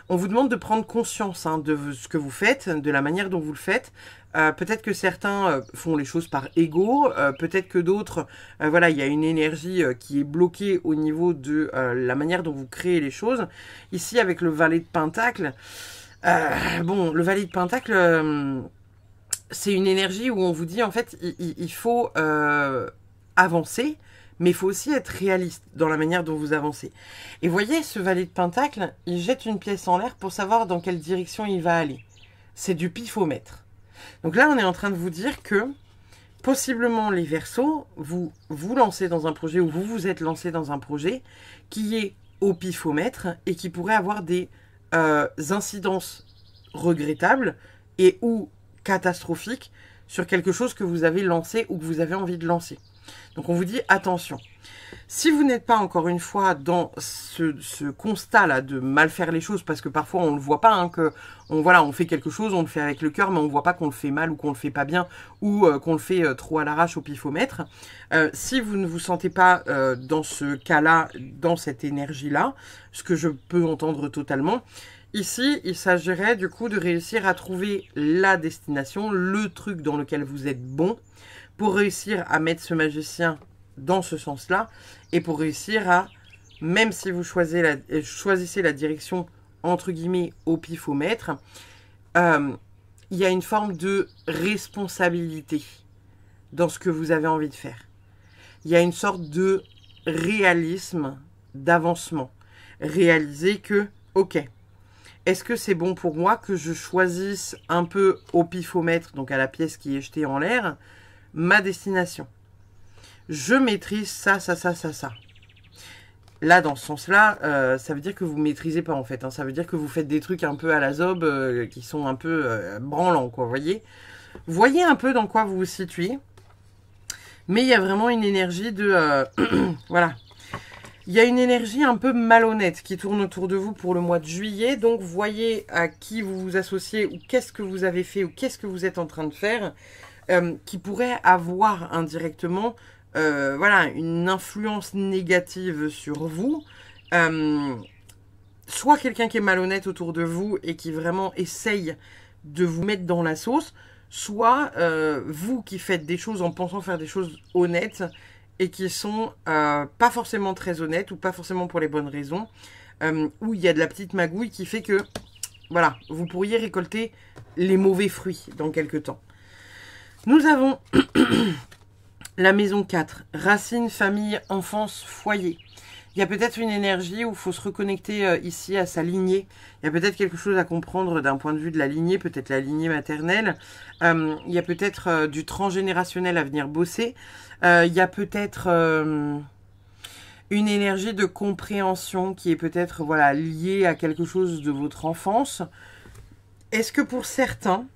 On vous demande de prendre conscience hein, de ce que vous faites, de la manière dont vous le faites. Peut-être que certains font les choses par ego, peut-être que d'autres, voilà, il y a une énergie qui est bloquée au niveau de la manière dont vous créez les choses. Ici, avec le valet de Pentacle, bon, le valet de Pentacle, c'est une énergie où on vous dit, en fait, il faut avancer, mais il faut aussi être réaliste dans la manière dont vous avancez. Et voyez, ce valet de Pentacle, il jette une pièce en l'air pour savoir dans quelle direction il va aller. C'est du pifomètre. Donc là, on est en train de vous dire que, possiblement, les Verseaux, vous vous lancez dans un projet ou vous vous êtes lancé dans un projet qui est au pifomètre et qui pourrait avoir des incidences regrettables et ou catastrophiques sur quelque chose que vous avez lancé ou que vous avez envie de lancer. Donc on vous dit attention. Si vous n'êtes pas encore une fois dans ce constat-là de mal faire les choses, parce que parfois on ne le voit pas, hein, voilà, on fait quelque chose, on le fait avec le cœur, mais on ne voit pas qu'on le fait mal ou qu'on le fait pas bien ou qu'on le fait trop à l'arrache au pifomètre. Si vous ne vous sentez pas dans ce cas-là, dans cette énergie-là, ce que je peux entendre totalement, ici, il s'agirait du coup de réussir à trouver la destination, le truc dans lequel vous êtes bon, pour réussir à mettre ce magicien dans ce sens-là, et pour réussir à, même si vous choisissez la direction, entre guillemets, au pifomètre, il y a une forme de responsabilité dans ce que vous avez envie de faire. Il y a une sorte de réalisme, d'avancement. Réaliser que, ok, est-ce que c'est bon pour moi que je choisisse un peu au pifomètre, donc à la pièce qui est jetée en l'air, ma destination? Je maîtrise ça, ça, ça, ça, ça. Là, dans ce sens-là, ça veut dire que vous ne maîtrisez pas, en fait. Hein. Ça veut dire que vous faites des trucs un peu à la zob, qui sont un peu branlants, quoi, vous voyez. Voyez un peu dans quoi vous vous situez. Mais il y a vraiment une énergie de... voilà. Il y a une énergie un peu malhonnête qui tourne autour de vous pour le mois de juillet. Donc, voyez à qui vous vous associez, ou qu'est-ce que vous avez fait, ou qu'est-ce que vous êtes en train de faire, qui pourrait avoir indirectement... voilà, une influence négative sur vous, soit quelqu'un qui est malhonnête autour de vous et qui vraiment essaye de vous mettre dans la sauce, soit vous qui faites des choses en pensant faire des choses honnêtes et qui sont pas forcément très honnêtes ou pas forcément pour les bonnes raisons, où il y a de la petite magouille qui fait que, voilà, vous pourriez récolter les mauvais fruits dans quelques temps. Nous avons... La maison 4, racines, famille, enfance, foyer. Il y a peut-être une énergie où il faut se reconnecter ici à sa lignée. Il y a peut-être quelque chose à comprendre d'un point de vue de la lignée, peut-être la lignée maternelle. Il y a peut-être du transgénérationnel à venir bosser. Il y a peut-être une énergie de compréhension qui est peut-être voilà, liée à quelque chose de votre enfance. Est-ce que pour certains...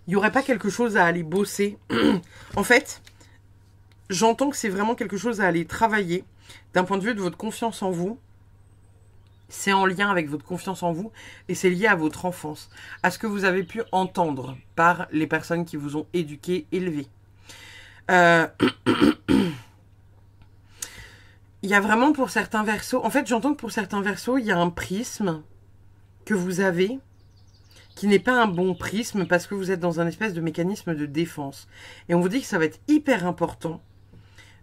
il n'y aurait pas quelque chose à aller bosser? En fait, j'entends que c'est vraiment quelque chose à aller travailler d'un point de vue de votre confiance en vous. C'est en lien avec votre confiance en vous et c'est lié à votre enfance, à ce que vous avez pu entendre par les personnes qui vous ont éduqué, élevé. Il y a vraiment pour certains Verseaux... En fait, j'entends que pour certains Verseaux, il y a un prisme que vous avez... qui n'est pas un bon prisme parce que vous êtes dans un espèce de mécanisme de défense. Et on vous dit que ça va être hyper important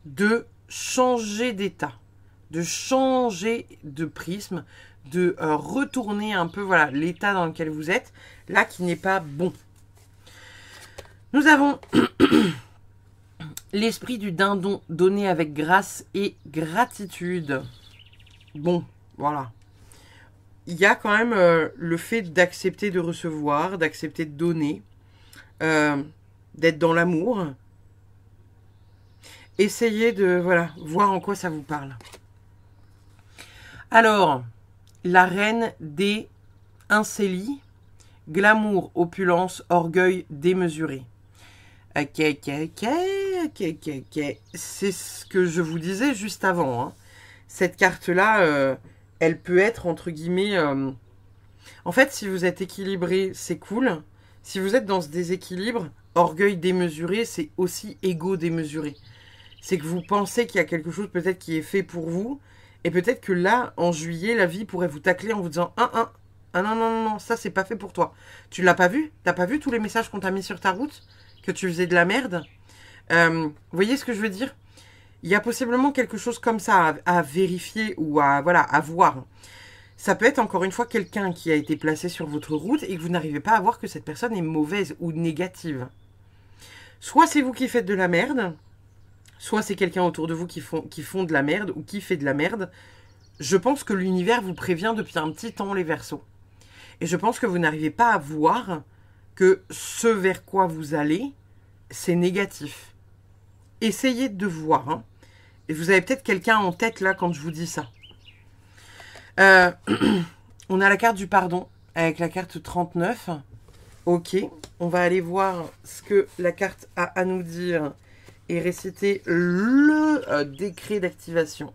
de changer d'état, de changer de prisme, de retourner un peu voilà l'état dans lequel vous êtes, là qui n'est pas bon. Nous avons l'esprit du dindon donné avec grâce et gratitude. Bon, voilà. Il y a quand même le fait d'accepter de recevoir, d'accepter de donner, d'être dans l'amour. Essayez de voilà, voir en quoi ça vous parle. Alors, la reine des incélis, glamour, opulence, orgueil démesuré. Ok. C'est ce que je vous disais juste avant. Hein. Cette carte-là... elle peut être, entre guillemets... En fait, si vous êtes équilibré, c'est cool. Si vous êtes dans ce déséquilibre, orgueil démesuré, c'est aussi ego démesuré. C'est que vous pensez qu'il y a quelque chose peut-être qui est fait pour vous Et peut-être que là, en juillet, la vie pourrait vous tacler en vous disant ah non, non, non, non, ça c'est pas fait pour toi. Tu l'as pas vu? T'as pas vu tous les messages qu'on t'a mis sur ta route? Que tu faisais de la merde? Vous voyez ce que je veux dire? Il y a possiblement quelque chose comme ça à vérifier ou voilà, à voir. Ça peut être encore une fois quelqu'un qui a été placé sur votre route et que vous n'arrivez pas à voir que cette personne est mauvaise ou négative. Soit c'est vous qui faites de la merde, soit c'est quelqu'un autour de vous qui font de la merde ou qui fait de la merde. Je pense que l'univers vous prévient depuis un petit temps, les Verseaux. Et je pense que vous n'arrivez pas à voir que ce vers quoi vous allez, c'est négatif. Essayez de voir. Hein. Et vous avez peut-être quelqu'un en tête là quand je vous dis ça. On a la carte du pardon avec la carte 39. Ok, on va aller voir ce que la carte a à nous dire et réciter le décret d'activation.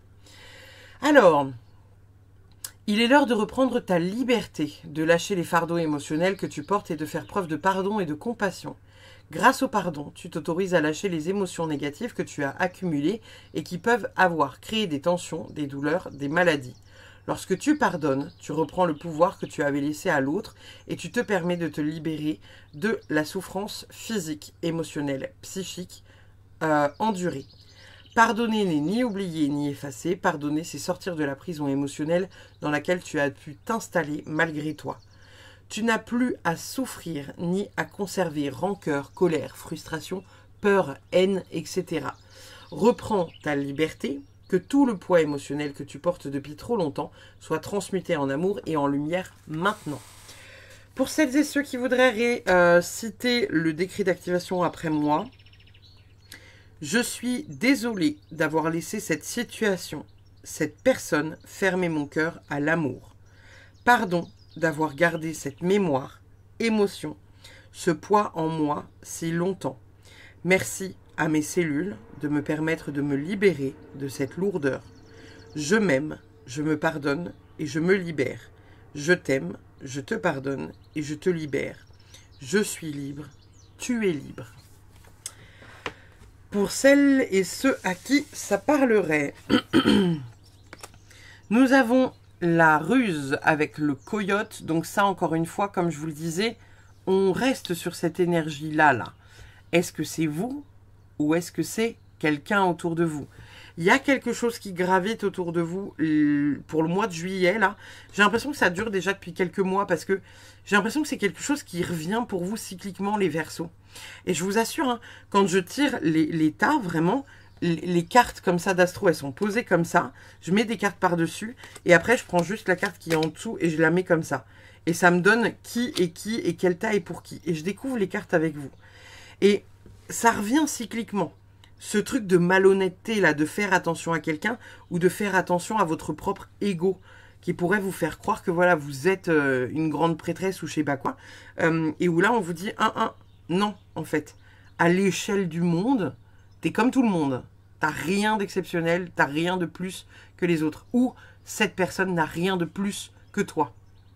Alors, il est l'heure de reprendre ta liberté, de lâcher les fardeaux émotionnels que tu portes et de faire preuve de pardon et de compassion. Grâce au pardon, tu t'autorises à lâcher les émotions négatives que tu as accumulées et qui peuvent avoir créé des tensions, des douleurs, des maladies. Lorsque tu pardonnes, tu reprends le pouvoir que tu avais laissé à l'autre et tu te permets de te libérer de la souffrance physique, émotionnelle, psychique endurée. Pardonner n'est ni oublier ni effacer. Pardonner, c'est sortir de la prison émotionnelle dans laquelle tu as pu t'installer malgré toi. Tu n'as plus à souffrir ni à conserver rancœur, colère, frustration, peur, haine, etc. Reprends ta liberté. Que tout le poids émotionnel que tu portes depuis trop longtemps soit transmuté en amour et en lumière maintenant. Pour celles et ceux qui voudraient citer le décret d'activation après moi, je suis désolée d'avoir laissé cette situation, cette personne fermer mon cœur à l'amour. Pardon d'avoir gardé cette mémoire, émotion, ce poids en moi si longtemps. Merci à mes cellules de me permettre de me libérer de cette lourdeur. Je m'aime, je me pardonne et je me libère. Je t'aime, je te pardonne et je te libère. Je suis libre, tu es libre. Pour celles et ceux à qui ça parlerait, nous avons la ruse avec le coyote. Donc ça, encore une fois, comme je vous le disais, on reste sur cette énergie-là. Là. Est-ce que c'est vous ou est-ce que c'est quelqu'un autour de vous? Il y a quelque chose qui gravite autour de vous pour le mois de juillet, là. J'ai l'impression que ça dure déjà depuis quelques mois parce que j'ai l'impression que c'est quelque chose qui revient pour vous cycliquement, les Verseaux. Et je vous assure, hein, quand je tire les tas, vraiment, les cartes comme ça d'astro, elles sont posées comme ça. Je mets des cartes par-dessus et après, je prends juste la carte qui est en dessous et je la mets comme ça. Et ça me donne qui et quel tas est pour qui. Et je découvre les cartes avec vous. Et ça revient cycliquement. Ce truc de malhonnêteté, là, de faire attention à quelqu'un ou de faire attention à votre propre ego qui pourrait vous faire croire que voilà, vous êtes une grande prêtresse ou je sais pas quoi. Et où là, on vous dit, non, en fait. À l'échelle du monde, t'es comme tout le monde. T'as rien d'exceptionnel, t'as rien de plus que les autres. Ou cette personne n'a rien de plus que toi.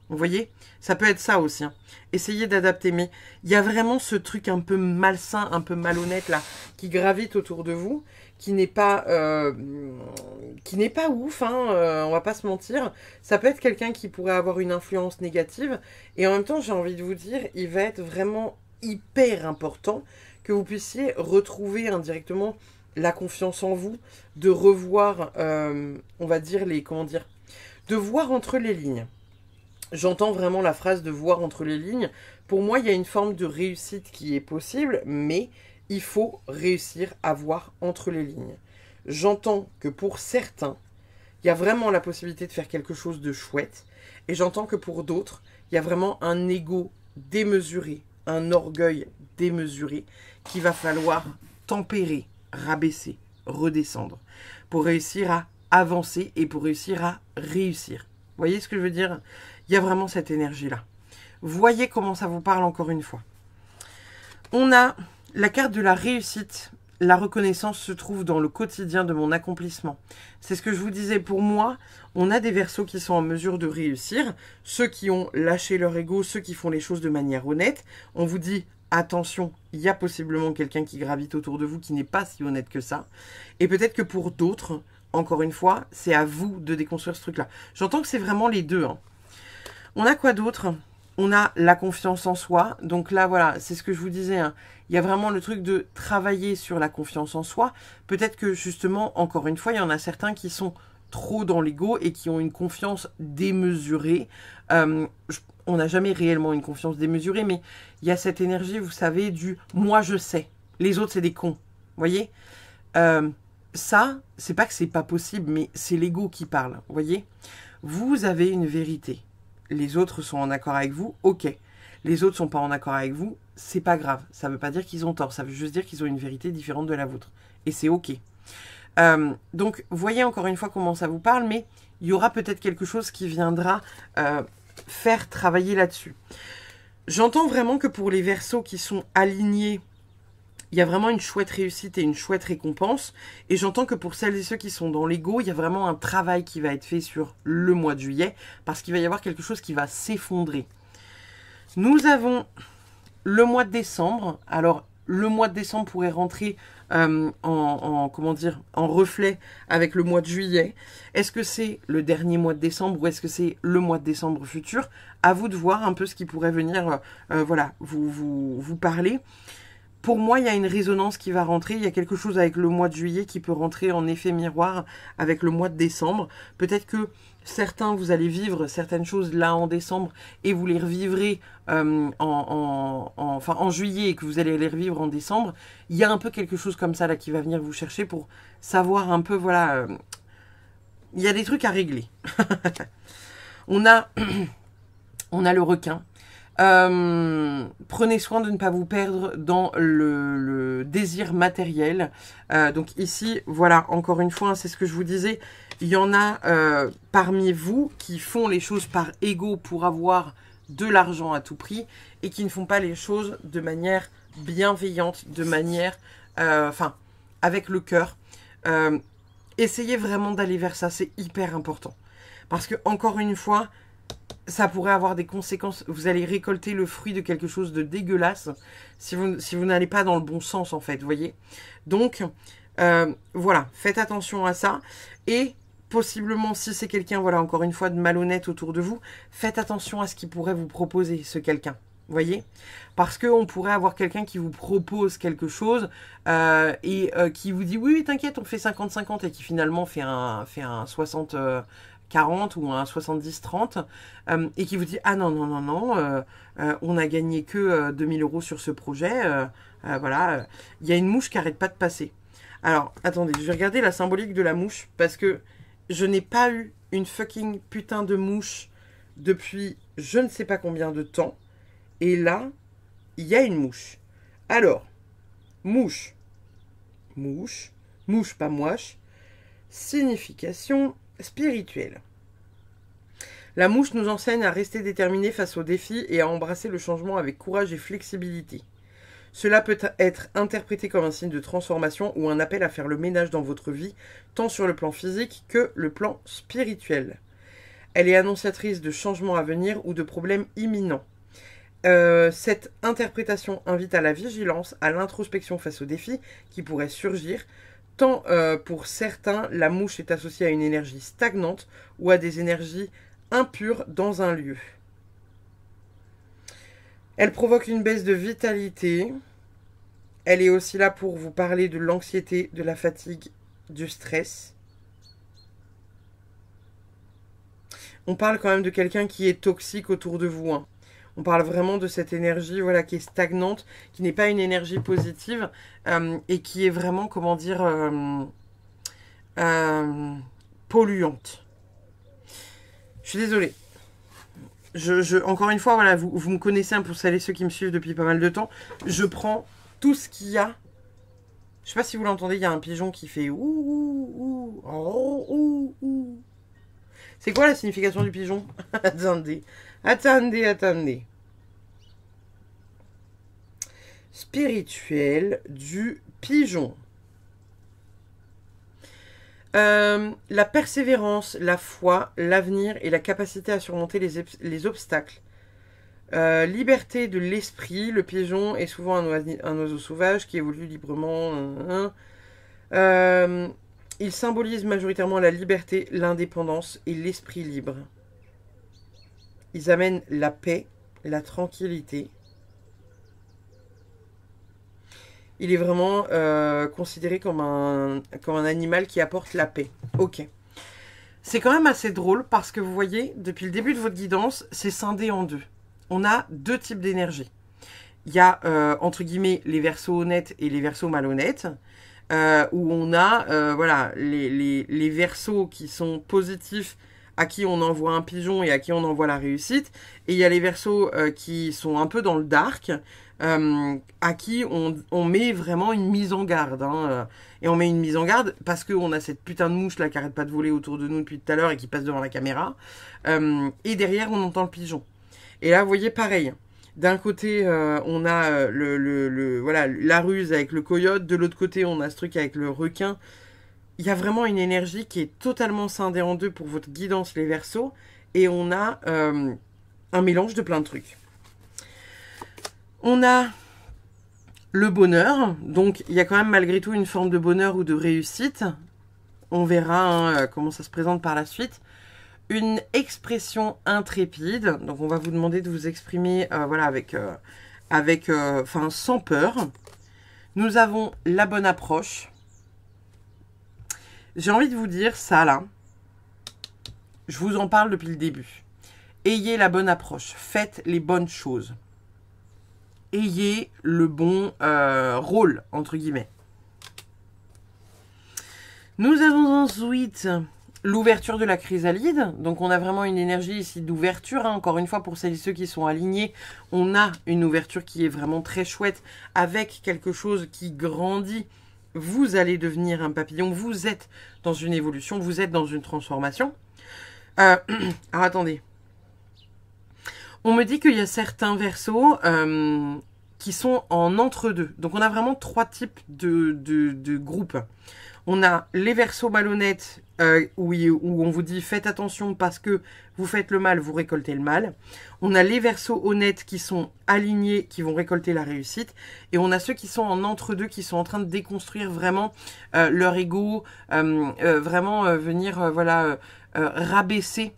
Vous voyez? Ça peut être ça aussi. Hein. Essayez d'adapter. Mais il y a vraiment ce truc un peu malsain, un peu malhonnête là, qui gravite autour de vous, qui n'est pas ouf. Hein, on va pas se mentir. Ça peut être quelqu'un qui pourrait avoir une influence négative. Et en même temps, j'ai envie de vous dire, il va être vraiment hyper important que vous puissiez retrouver indirectement la confiance en vous, de revoir, on va dire, de voir entre les lignes. J'entends vraiment la phrase de voir entre les lignes. Pour moi, il y a une forme de réussite qui est possible, mais il faut réussir à voir entre les lignes. J'entends que pour certains, il y a vraiment la possibilité de faire quelque chose de chouette, et j'entends que pour d'autres, il y a vraiment un ego démesuré, un orgueil démesuré, qu'il va falloir tempérer, rabaisser, redescendre, pour réussir à avancer et pour réussir à réussir. Vous voyez ce que je veux dire? Il y a vraiment cette énergie-là. Voyez comment ça vous parle encore une fois. On a la carte de la réussite. La reconnaissance se trouve dans le quotidien de mon accomplissement. C'est ce que je vous disais. Pour moi, on a des Verseaux qui sont en mesure de réussir. Ceux qui ont lâché leur ego, ceux qui font les choses de manière honnête. On vous dit, attention, il y a possiblement quelqu'un qui gravite autour de vous qui n'est pas si honnête que ça. Et peut-être que pour d'autres, encore une fois, c'est à vous de déconstruire ce truc-là. J'entends que c'est vraiment les deux. Hein. On a quoi d'autre? On a la confiance en soi. Donc là, voilà, c'est ce que je vous disais. Hein. Il y a vraiment le truc de travailler sur la confiance en soi. Peut-être que justement, encore une fois, il y en a certains qui sont trop dans l'ego et qui ont une confiance démesurée. On n'a jamais réellement une confiance démesurée, mais il y a cette énergie, vous savez, du « moi je sais ». Les autres, c'est des cons. Vous voyez ça, c'est pas que c'est pas possible, mais c'est l'ego qui parle. Vous voyez, vous avez une vérité. Les autres sont en accord avec vous, ok. Les autres sont pas en accord avec vous, c'est pas grave. Ça veut pas dire qu'ils ont tort, ça veut juste dire qu'ils ont une vérité différente de la vôtre. Et c'est ok. Donc, voyez encore une fois comment ça vous parle, mais il y aura peut-être quelque chose qui viendra faire travailler là-dessus. J'entends vraiment que pour les Verseaux qui sont alignés, il y a vraiment une chouette réussite et une chouette récompense. Et j'entends que pour celles et ceux qui sont dans l'ego, il y a vraiment un travail qui va être fait sur le mois de juillet, parce qu'il va y avoir quelque chose qui va s'effondrer. Nous avons le mois de décembre. Alors, le mois de décembre pourrait rentrer comment dire, en reflet avec le mois de juillet. Est-ce que c'est le dernier mois de décembre ou est-ce que c'est le mois de décembre futur? À vous de voir un peu ce qui pourrait venir voilà, vous parler. Pour moi, il y a une résonance qui va rentrer. Il y a quelque chose avec le mois de juillet qui peut rentrer en effet miroir avec le mois de décembre. Peut-être que certains, vous allez vivre certaines choses là en décembre et vous les revivrez en juillet et que vous allez les revivre en décembre. Il y a un peu quelque chose comme ça là qui va venir vous chercher pour savoir un peu, voilà, il y a des trucs à régler. on a le requin. Prenez soin de ne pas vous perdre dans le désir matériel. Donc ici, voilà, encore une fois, c'est ce que je vous disais. Il y en a parmi vous qui font les choses par ego pour avoir de l'argent à tout prix et qui ne font pas les choses de manière bienveillante, de manière, avec le cœur. Essayez vraiment d'aller vers ça, c'est hyper important. Parce que, encore une fois, ça pourrait avoir des conséquences. Vous allez récolter le fruit de quelque chose de dégueulasse si vous n'allez pas dans le bon sens, en fait, vous voyez. Donc, voilà, faites attention à ça. Et possiblement, si c'est quelqu'un, voilà, encore une fois, de malhonnête autour de vous, faites attention à ce qu'il pourrait vous proposer, ce quelqu'un. Vous voyez? Parce qu'on pourrait avoir quelqu'un qui vous propose quelque chose et qui vous dit « Oui, t'inquiète, on fait 50-50 » et qui finalement fait un 60... 40 ou un 70-30 et qui vous dit « Ah non, non, non, non, on a gagné que 2000 € sur ce projet. Voilà, il y a une mouche qui n'arrête pas de passer. » Alors, attendez, je vais regarder la symbolique de la mouche parce que je n'ai pas eu une fucking putain de mouche depuis je ne sais pas combien de temps. Et là, il y a une mouche. Alors, mouche, mouche, mouche pas mouche, signification spirituelle. La mouche nous enseigne à rester déterminé face aux défis et à embrasser le changement avec courage et flexibilité. Cela peut être interprété comme un signe de transformation ou un appel à faire le ménage dans votre vie, tant sur le plan physique que le plan spirituel. Elle est annonciatrice de changements à venir ou de problèmes imminents. Cette interprétation invite à la vigilance, à l'introspection face aux défis qui pourraient surgir. Tant pour certains, la mouche est associée à une énergie stagnante ou à des énergies impures dans un lieu. Elle provoque une baisse de vitalité. Elle est aussi là pour vous parler de l'anxiété, de la fatigue, du stress. On parle quand même de quelqu'un qui est toxique autour de vous. Hein. On parle vraiment de cette énergie, voilà, qui est stagnante, qui n'est pas une énergie positive et qui est vraiment, comment dire, polluante. Je suis désolée. Encore une fois, voilà, vous me connaissez, hein, pour celles et ceux qui me suivent depuis pas mal de temps. Je prends tout ce qu'il y a. Je sais pas si vous l'entendez, il y a un pigeon qui fait ouh, ouh, ouh, oh, ouh, ouh. C'est quoi la signification du pigeon? Attendez. Attendez, attendez. Spirituel du pigeon. La persévérance, la foi, l'avenir et la capacité à surmonter les obstacles. Liberté de l'esprit. Le pigeon est souvent un oiseau sauvage qui évolue librement. Ils symbolisent majoritairement la liberté, l'indépendance et l'esprit libre. Ils amènent la paix, la tranquillité. Il est vraiment considéré comme un animal qui apporte la paix. Ok. C'est quand même assez drôle parce que vous voyez, depuis le début de votre guidance, c'est scindé en deux. On a deux types d'énergie. Il y a, entre guillemets, les versos honnêtes et les versos malhonnêtes, où on a voilà, les versos qui sont positifs, à qui on envoie un pigeon et à qui on envoie la réussite. Et il y a les versos qui sont un peu dans le dark, à qui on met vraiment une mise en garde. Hein, et on met une mise en garde parce qu'on a cette putain de mouche là qui arrête pas de voler autour de nous depuis tout à l'heure et qui passe devant la caméra. Et derrière, on entend le pigeon. Et là, vous voyez, pareil. D'un côté, on a voilà, la ruse avec le coyote. De l'autre côté, on a ce truc avec le requin. Il y a vraiment une énergie qui est totalement scindée en deux pour votre guidance, les Verseaux. Et on a un mélange de plein de trucs. On a le bonheur. Donc, il y a quand même malgré tout une forme de bonheur ou de réussite. On verra hein, comment ça se présente par la suite. Une expression intrépide. Donc, on va vous demander de vous exprimer voilà, sans peur. Nous avons la bonne approche. J'ai envie de vous dire ça là. Je vous en parle depuis le début. Ayez la bonne approche. Faites les bonnes choses. Ayez le bon rôle, entre guillemets. Nous avons ensuite l'ouverture de la chrysalide. Donc, on a vraiment une énergie ici d'ouverture. Hein. Encore une fois, pour celles et ceux qui sont alignés, on a une ouverture qui est vraiment très chouette avec quelque chose qui grandit. Vous allez devenir un papillon. Vous êtes dans une évolution. Vous êtes dans une transformation. Alors, attendez. On me dit qu'il y a certains versos qui sont en entre-deux. Donc, on a vraiment trois types de groupes. On a les versos malhonnêtes où on vous dit faites attention parce que vous faites le mal, vous récoltez le mal. On a les versos honnêtes qui sont alignés, qui vont récolter la réussite. Et on a ceux qui sont en entre-deux, qui sont en train de déconstruire vraiment leur ego, vraiment venir voilà, rabaisser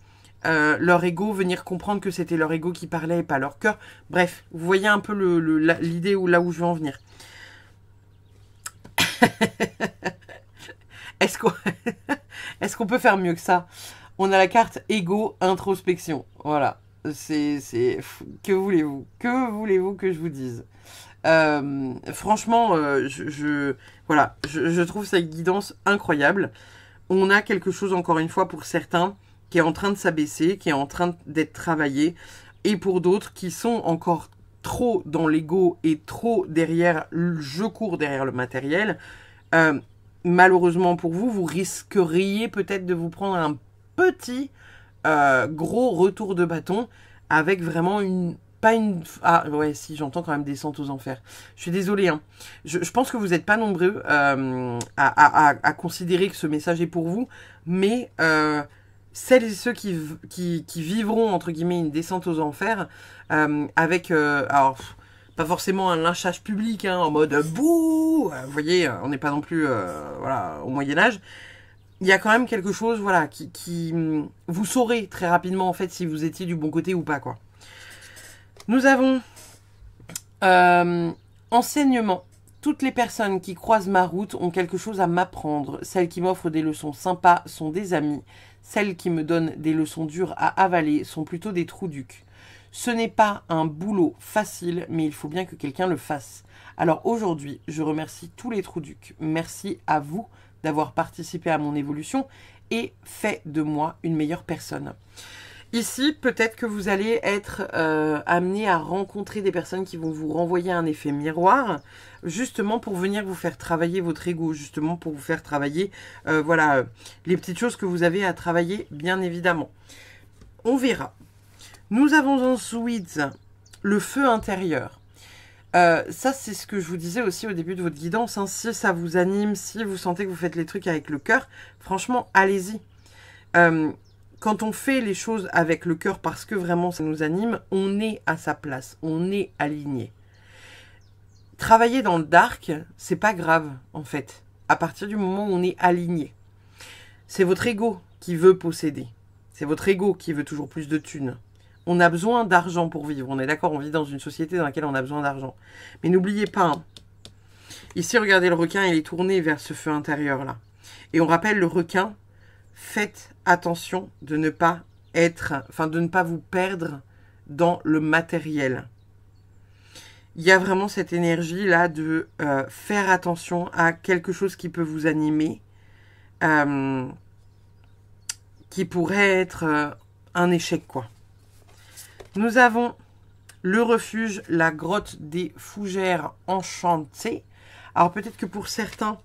leur ego, venir comprendre que c'était leur ego qui parlait et pas leur cœur. Bref, vous voyez un peu l'idée là où je veux en venir. Est-ce qu'on peut faire mieux que ça? On a la carte ego introspection. Voilà. Que voulez-vous? Que voulez-vous que je vous dise? Franchement, voilà, je trouve cette guidance incroyable. On a quelque chose, encore une fois, pour certains, qui est en train de s'abaisser, qui est en train d'être travaillé. Et pour d'autres, qui sont encore trop dans l'ego et trop derrière, je cours derrière le matériel. Malheureusement pour vous, vous risqueriez peut-être de vous prendre un petit gros retour de bâton avec vraiment ah ouais, si, j'entends quand même descente aux enfers. Je suis désolée, hein. Je pense que vous n'êtes pas nombreux à considérer que ce message est pour vous, mais celles et ceux qui vivront, entre guillemets, une descente aux enfers avec... alors, pas forcément un lynchage public, hein, en mode bouh. Vous voyez, on n'est pas non plus voilà, au Moyen-Âge. Il y a quand même quelque chose voilà, qui vous saurez très rapidement en fait si vous étiez du bon côté ou pas, quoi. Nous avons enseignement. Toutes les personnes qui croisent ma route ont quelque chose à m'apprendre. Celles qui m'offrent des leçons sympas sont des amis. Celles qui me donnent des leçons dures à avaler sont plutôt des trous-ducs. Ce n'est pas un boulot facile, mais il faut bien que quelqu'un le fasse. Alors aujourd'hui, je remercie tous les trous-ducs. Merci à vous d'avoir participé à mon évolution et fait de moi une meilleure personne. Ici, peut-être que vous allez être amené à rencontrer des personnes qui vont vous renvoyer un effet miroir, justement pour venir vous faire travailler votre ego, justement pour vous faire travailler voilà, les petites choses que vous avez à travailler, bien évidemment. On verra. Nous avons ensuite le feu intérieur. Ça, c'est ce que je vous disais aussi au début de votre guidance. Hein. Si ça vous anime, si vous sentez que vous faites les trucs avec le cœur, franchement, allez-y. Quand on fait les choses avec le cœur parce que vraiment ça nous anime, on est à sa place, on est aligné. Travailler dans le dark, c'est pas grave, en fait. À partir du moment où on est aligné. C'est votre ego qui veut posséder. C'est votre ego qui veut toujours plus de thunes. On a besoin d'argent pour vivre. On est d'accord, on vit dans une société dans laquelle on a besoin d'argent. Mais n'oubliez pas, hein, ici, regardez le requin, il est tourné vers ce feu intérieur là. Et on rappelle le requin, faites attention de ne pas de ne pas vous perdre dans le matériel. Il y a vraiment cette énergie là de faire attention à quelque chose qui peut vous animer, qui pourrait être un échec quoi. Nous avons le refuge, la grotte des fougères enchantées. Alors peut-être que pour certains,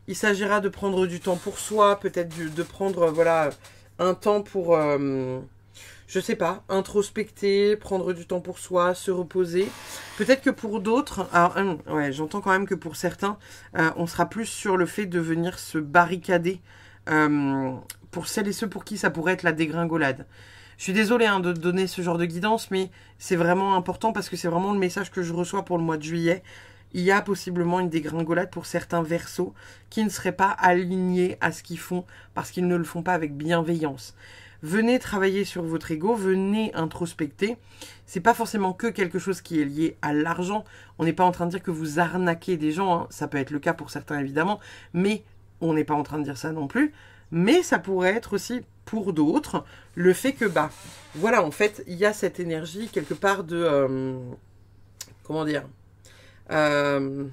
il s'agira de prendre du temps pour soi, peut-être de prendre voilà un temps pour, je sais pas, introspecter, prendre du temps pour soi, se reposer. Peut-être que pour d'autres, alors ouais, j'entends quand même que pour certains, on sera plus sur le fait de venir se barricader pour celles et ceux pour qui ça pourrait être la dégringolade. Je suis désolée de donner ce genre de guidance, mais c'est vraiment important parce que c'est vraiment le message que je reçois pour le mois de juillet. Il y a possiblement une dégringolade pour certains verseaux qui ne seraient pas alignés à ce qu'ils font parce qu'ils ne le font pas avec bienveillance. Venez travailler sur votre ego, venez introspecter. C'est pas forcément que quelque chose qui est lié à l'argent. On n'est pas en train de dire que vous arnaquez des gens, hein. Ça peut être le cas pour certains évidemment, mais on n'est pas en train de dire ça non plus. Mais ça pourrait être aussi pour d'autres le fait que voilà, en fait il y a cette énergie quelque part de comment dire, il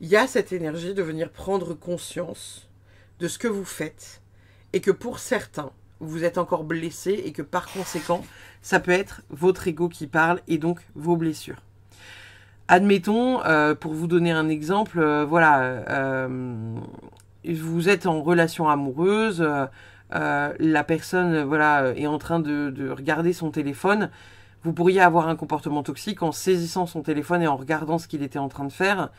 y a cette énergie de venir prendre conscience de ce que vous faites et que pour certains vous êtes encore blessés et que par conséquent ça peut être votre ego qui parle et donc vos blessures. Admettons, pour vous donner un exemple, voilà, vous êtes en relation amoureuse, la personne voilà, est en train de regarder son téléphone. Vous pourriez avoir un comportement toxique en saisissant son téléphone et en regardant ce qu'il était en train de faire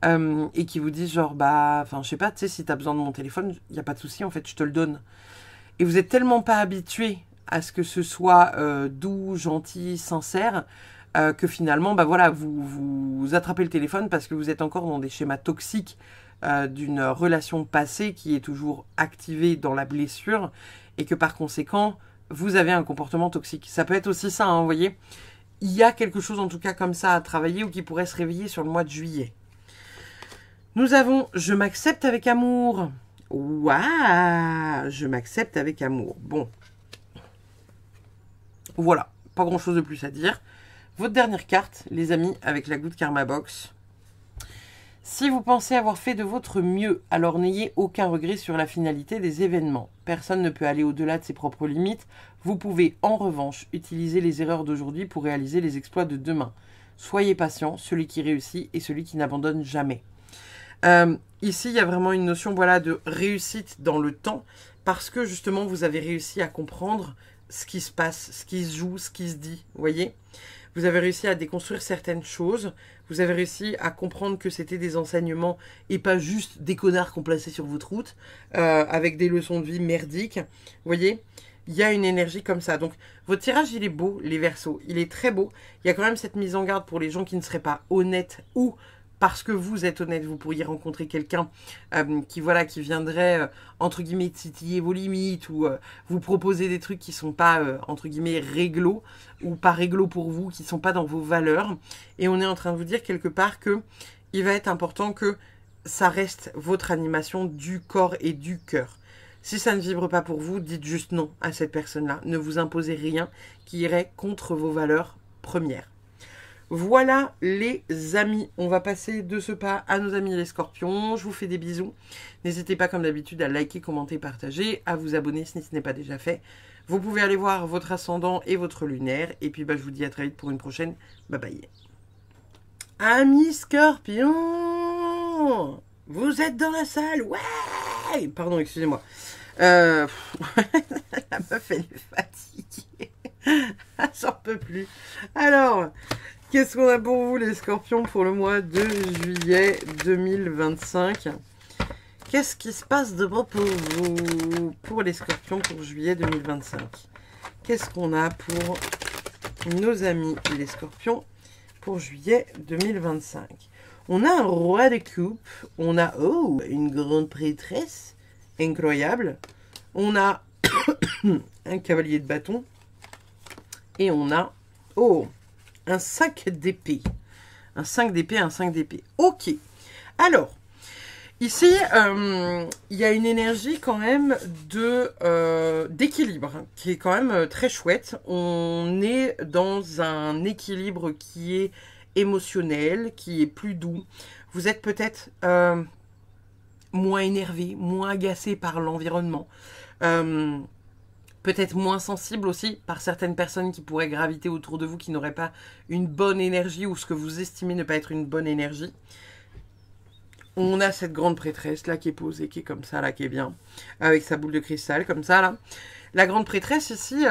et qui vous dit genre, je sais pas, tu sais, si tu as besoin de mon téléphone, il n'y a pas de souci, en fait, je te le donne. Et vous êtes tellement pas habitué à ce que ce soit doux, gentil, sincère, que finalement, voilà, vous attrapez le téléphone parce que vous êtes encore dans des schémas toxiques d'une relation passée qui est toujours activée dans la blessure et que par conséquent, vous avez un comportement toxique. Ça peut être aussi ça, hein, vous voyez. Il y a quelque chose en tout cas comme ça à travailler ou qui pourrait se réveiller sur le mois de juillet. Nous avons « Je m'accepte avec amour ». Waouh, je m'accepte avec amour. Bon. Voilà, pas grand chose de plus à dire. Votre dernière carte, les amis, avec la Good Karma Box. Si vous pensez avoir fait de votre mieux, alors n'ayez aucun regret sur la finalité des événements. Personne ne peut aller au-delà de ses propres limites. Vous pouvez, en revanche, utiliser les erreurs d'aujourd'hui pour réaliser les exploits de demain. Soyez patient, celui qui réussit est celui qui n'abandonne jamais. Ici, il y a vraiment une notion voilà, de réussite dans le temps, parce que justement, vous avez réussi à comprendre ce qui se passe, ce qui se joue, ce qui se dit, vous voyez ? Vous avez réussi à déconstruire certaines choses, vous avez réussi à comprendre que c'était des enseignements et pas juste des connards qu'on plaçait sur votre route, avec des leçons de vie merdiques, vous voyez ? Il y a une énergie comme ça. Donc, votre tirage, il est beau, les Verseaux, il est très beau. Il y a quand même cette mise en garde pour les gens qui ne seraient pas honnêtes ou parce que vous êtes honnête, vous pourriez rencontrer quelqu'un qui viendrait, entre guillemets, titiller vos limites ou vous proposer des trucs qui ne sont pas, entre guillemets, réglo ou pas réglo pour vous, qui ne sont pas dans vos valeurs. Et on est en train de vous dire quelque part que il va être important que ça reste votre animation du corps et du cœur. Si ça ne vibre pas pour vous, dites juste non à cette personne-là. Ne vous imposez rien qui irait contre vos valeurs premières. Voilà les amis, on va passer de ce pas à nos amis les scorpions. Je vous fais des bisous. N'hésitez pas comme d'habitude à liker, commenter, partager, à vous abonner si ce n'est pas déjà fait. Vous pouvez aller voir votre ascendant et votre lunaire. Et puis je vous dis à très vite pour une prochaine. Bye bye. Amis scorpions, vous êtes dans la salle. Ouais. Pardon, excusez-moi. La meuf elle est fatiguée. J'en peux plus. Alors... qu'est-ce qu'on a pour vous les scorpions pour le mois de juillet 2025? Qu'est-ce qui se passe de bon pour vous, pour les scorpions pour juillet 2025? Qu'est-ce qu'on a pour nos amis les scorpions pour juillet 2025? On a un roi de coupe, on a une grande prêtresse incroyable. On a un cavalier de bâton. Et on a, oh, un 5 d'épée. Un 5 d'épée, un 5 d'épée. Ok. Alors, ici, il y a une énergie quand même d'équilibre, hein, qui est quand même très chouette. On est dans un équilibre qui est émotionnel, qui est plus doux. Vous êtes peut-être moins énervé, moins agacé par l'environnement. Peut-être moins sensible aussi par certaines personnes qui pourraient graviter autour de vous, qui n'auraient pas une bonne énergie ou ce que vous estimez ne pas être une bonne énergie. On a cette grande prêtresse là qui est posée, qui est comme ça, là, qui est bien, avec sa boule de cristal, comme ça, là. La grande prêtresse ici,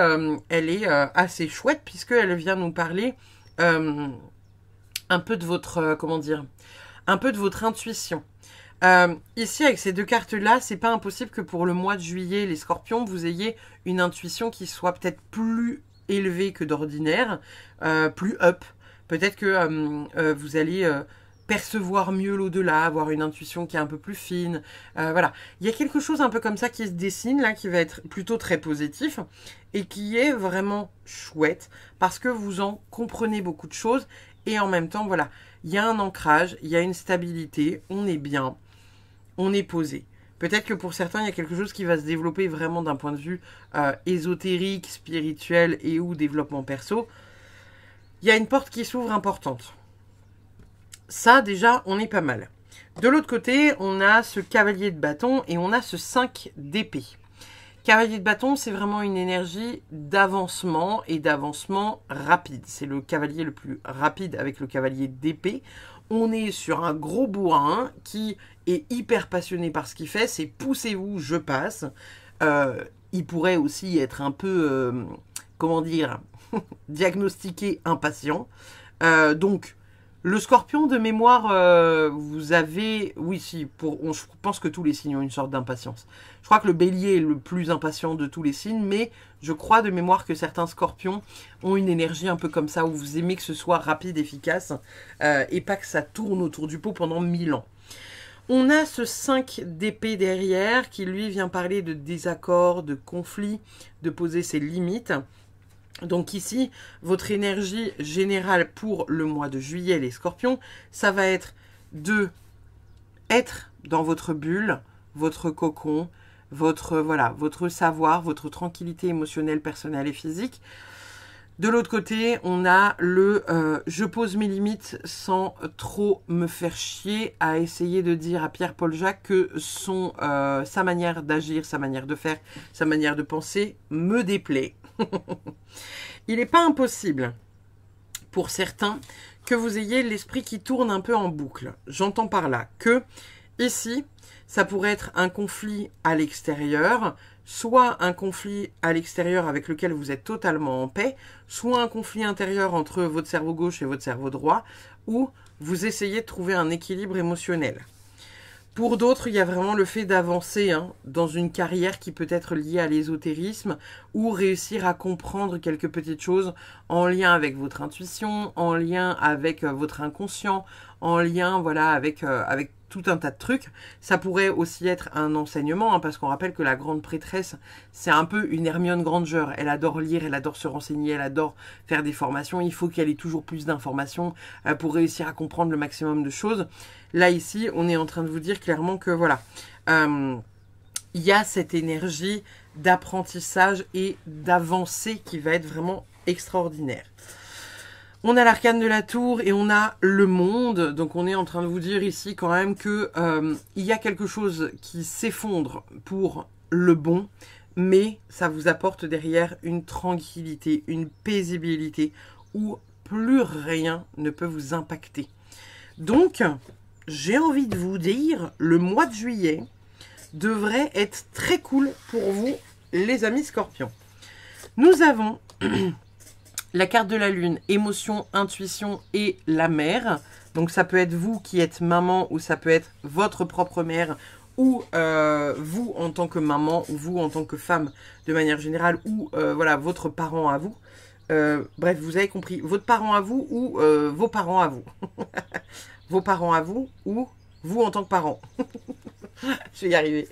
elle est assez chouette, puisqu'elle vient nous parler un peu de votre, comment dire, un peu de votre intuition. Ici, avec ces deux cartes-là, c'est pas impossible que pour le mois de juillet, les scorpions, vous ayez une intuition qui soit peut-être plus élevée que d'ordinaire, plus up. Peut-être que vous allez percevoir mieux l'au-delà, avoir une intuition qui est un peu plus fine. Voilà. Il y a quelque chose un peu comme ça qui se dessine, là, qui va être plutôt très positif et qui est vraiment chouette parce que vous en comprenez beaucoup de choses et en même temps, voilà, il y a un ancrage, il y a une stabilité, on est bien. On est posé. Peut-être que pour certains, il y a quelque chose qui va se développer vraiment d'un point de vue ésotérique, spirituel et ou développement perso. Il y a une porte qui s'ouvre importante. Ça, déjà, on est pas mal. De l'autre côté, on a ce cavalier de bâton et on a ce 5 d'épée. Cavalier de bâton, c'est vraiment une énergie d'avancement et d'avancement rapide. C'est le cavalier le plus rapide avec le cavalier d'épée. On est sur un gros bourrin qui est hyper passionné par ce qu'il fait. C'est poussez-vous, je passe. Il pourrait aussi être un peu, comment dire, diagnostiqué impatient. Donc, le scorpion de mémoire, vous avez... Oui, si, je pense que tous les signes ont une sorte d'impatience. Je crois que le bélier est le plus impatient de tous les signes, mais je crois de mémoire que certains scorpions ont une énergie un peu comme ça, où vous aimez que ce soit rapide, efficace, et pas que ça tourne autour du pot pendant 1000 ans. On a ce 5 d'épée derrière, qui lui vient parler de désaccord, de conflit, de poser ses limites. Donc ici, votre énergie générale pour le mois de juillet, les scorpions, ça va être de être dans votre bulle, votre cocon, votre savoir, votre tranquillité émotionnelle, personnelle et physique. De l'autre côté, on a le je pose mes limites sans trop me faire chier à essayer de dire à Pierre-Paul Jacques que sa manière d'agir, sa manière de faire, sa manière de penser me déplaît. Il n'est pas impossible, pour certains, que vous ayez l'esprit qui tourne un peu en boucle. J'entends par là que, ici, ça pourrait être un conflit à l'extérieur, soit un conflit à l'extérieur avec lequel vous êtes totalement en paix, soit un conflit intérieur entre votre cerveau gauche et votre cerveau droit, où vous essayez de trouver un équilibre émotionnel. Pour d'autres, il y a vraiment le fait d'avancer dans une carrière qui peut être liée à l'ésotérisme ou réussir à comprendre quelques petites choses en lien avec votre intuition, en lien avec votre inconscient, en lien avec tout un tas de trucs. Ça pourrait aussi être un enseignement, parce qu'on rappelle que la grande prêtresse, c'est un peu une Hermione Granger. Elle adore lire, elle adore se renseigner, elle adore faire des formations. Il faut qu'elle ait toujours plus d'informations pour réussir à comprendre le maximum de choses. Là, ici, on est en train de vous dire clairement que voilà, il y a cette énergie d'apprentissage et d'avancée qui va être vraiment extraordinaire. On a l'arcane de la tour et on a le monde. Donc on est en train de vous dire ici quand même que il y a quelque chose qui s'effondre pour le bon, mais ça vous apporte derrière une tranquillité, une paisibilité où plus rien ne peut vous impacter. Donc, j'ai envie de vous dire, le mois de juillet devrait être très cool pour vous, les amis scorpions. Nous avons la carte de la lune, émotion, intuition et la mère. Donc ça peut être vous qui êtes maman ou ça peut être votre propre mère ou vous en tant que maman ou vous en tant que femme de manière générale ou voilà votre parent à vous. Bref, vous avez compris, votre parent à vous ou vos parents à vous. Vos parents à vous ou vous en tant que parent. Je vais y arriver.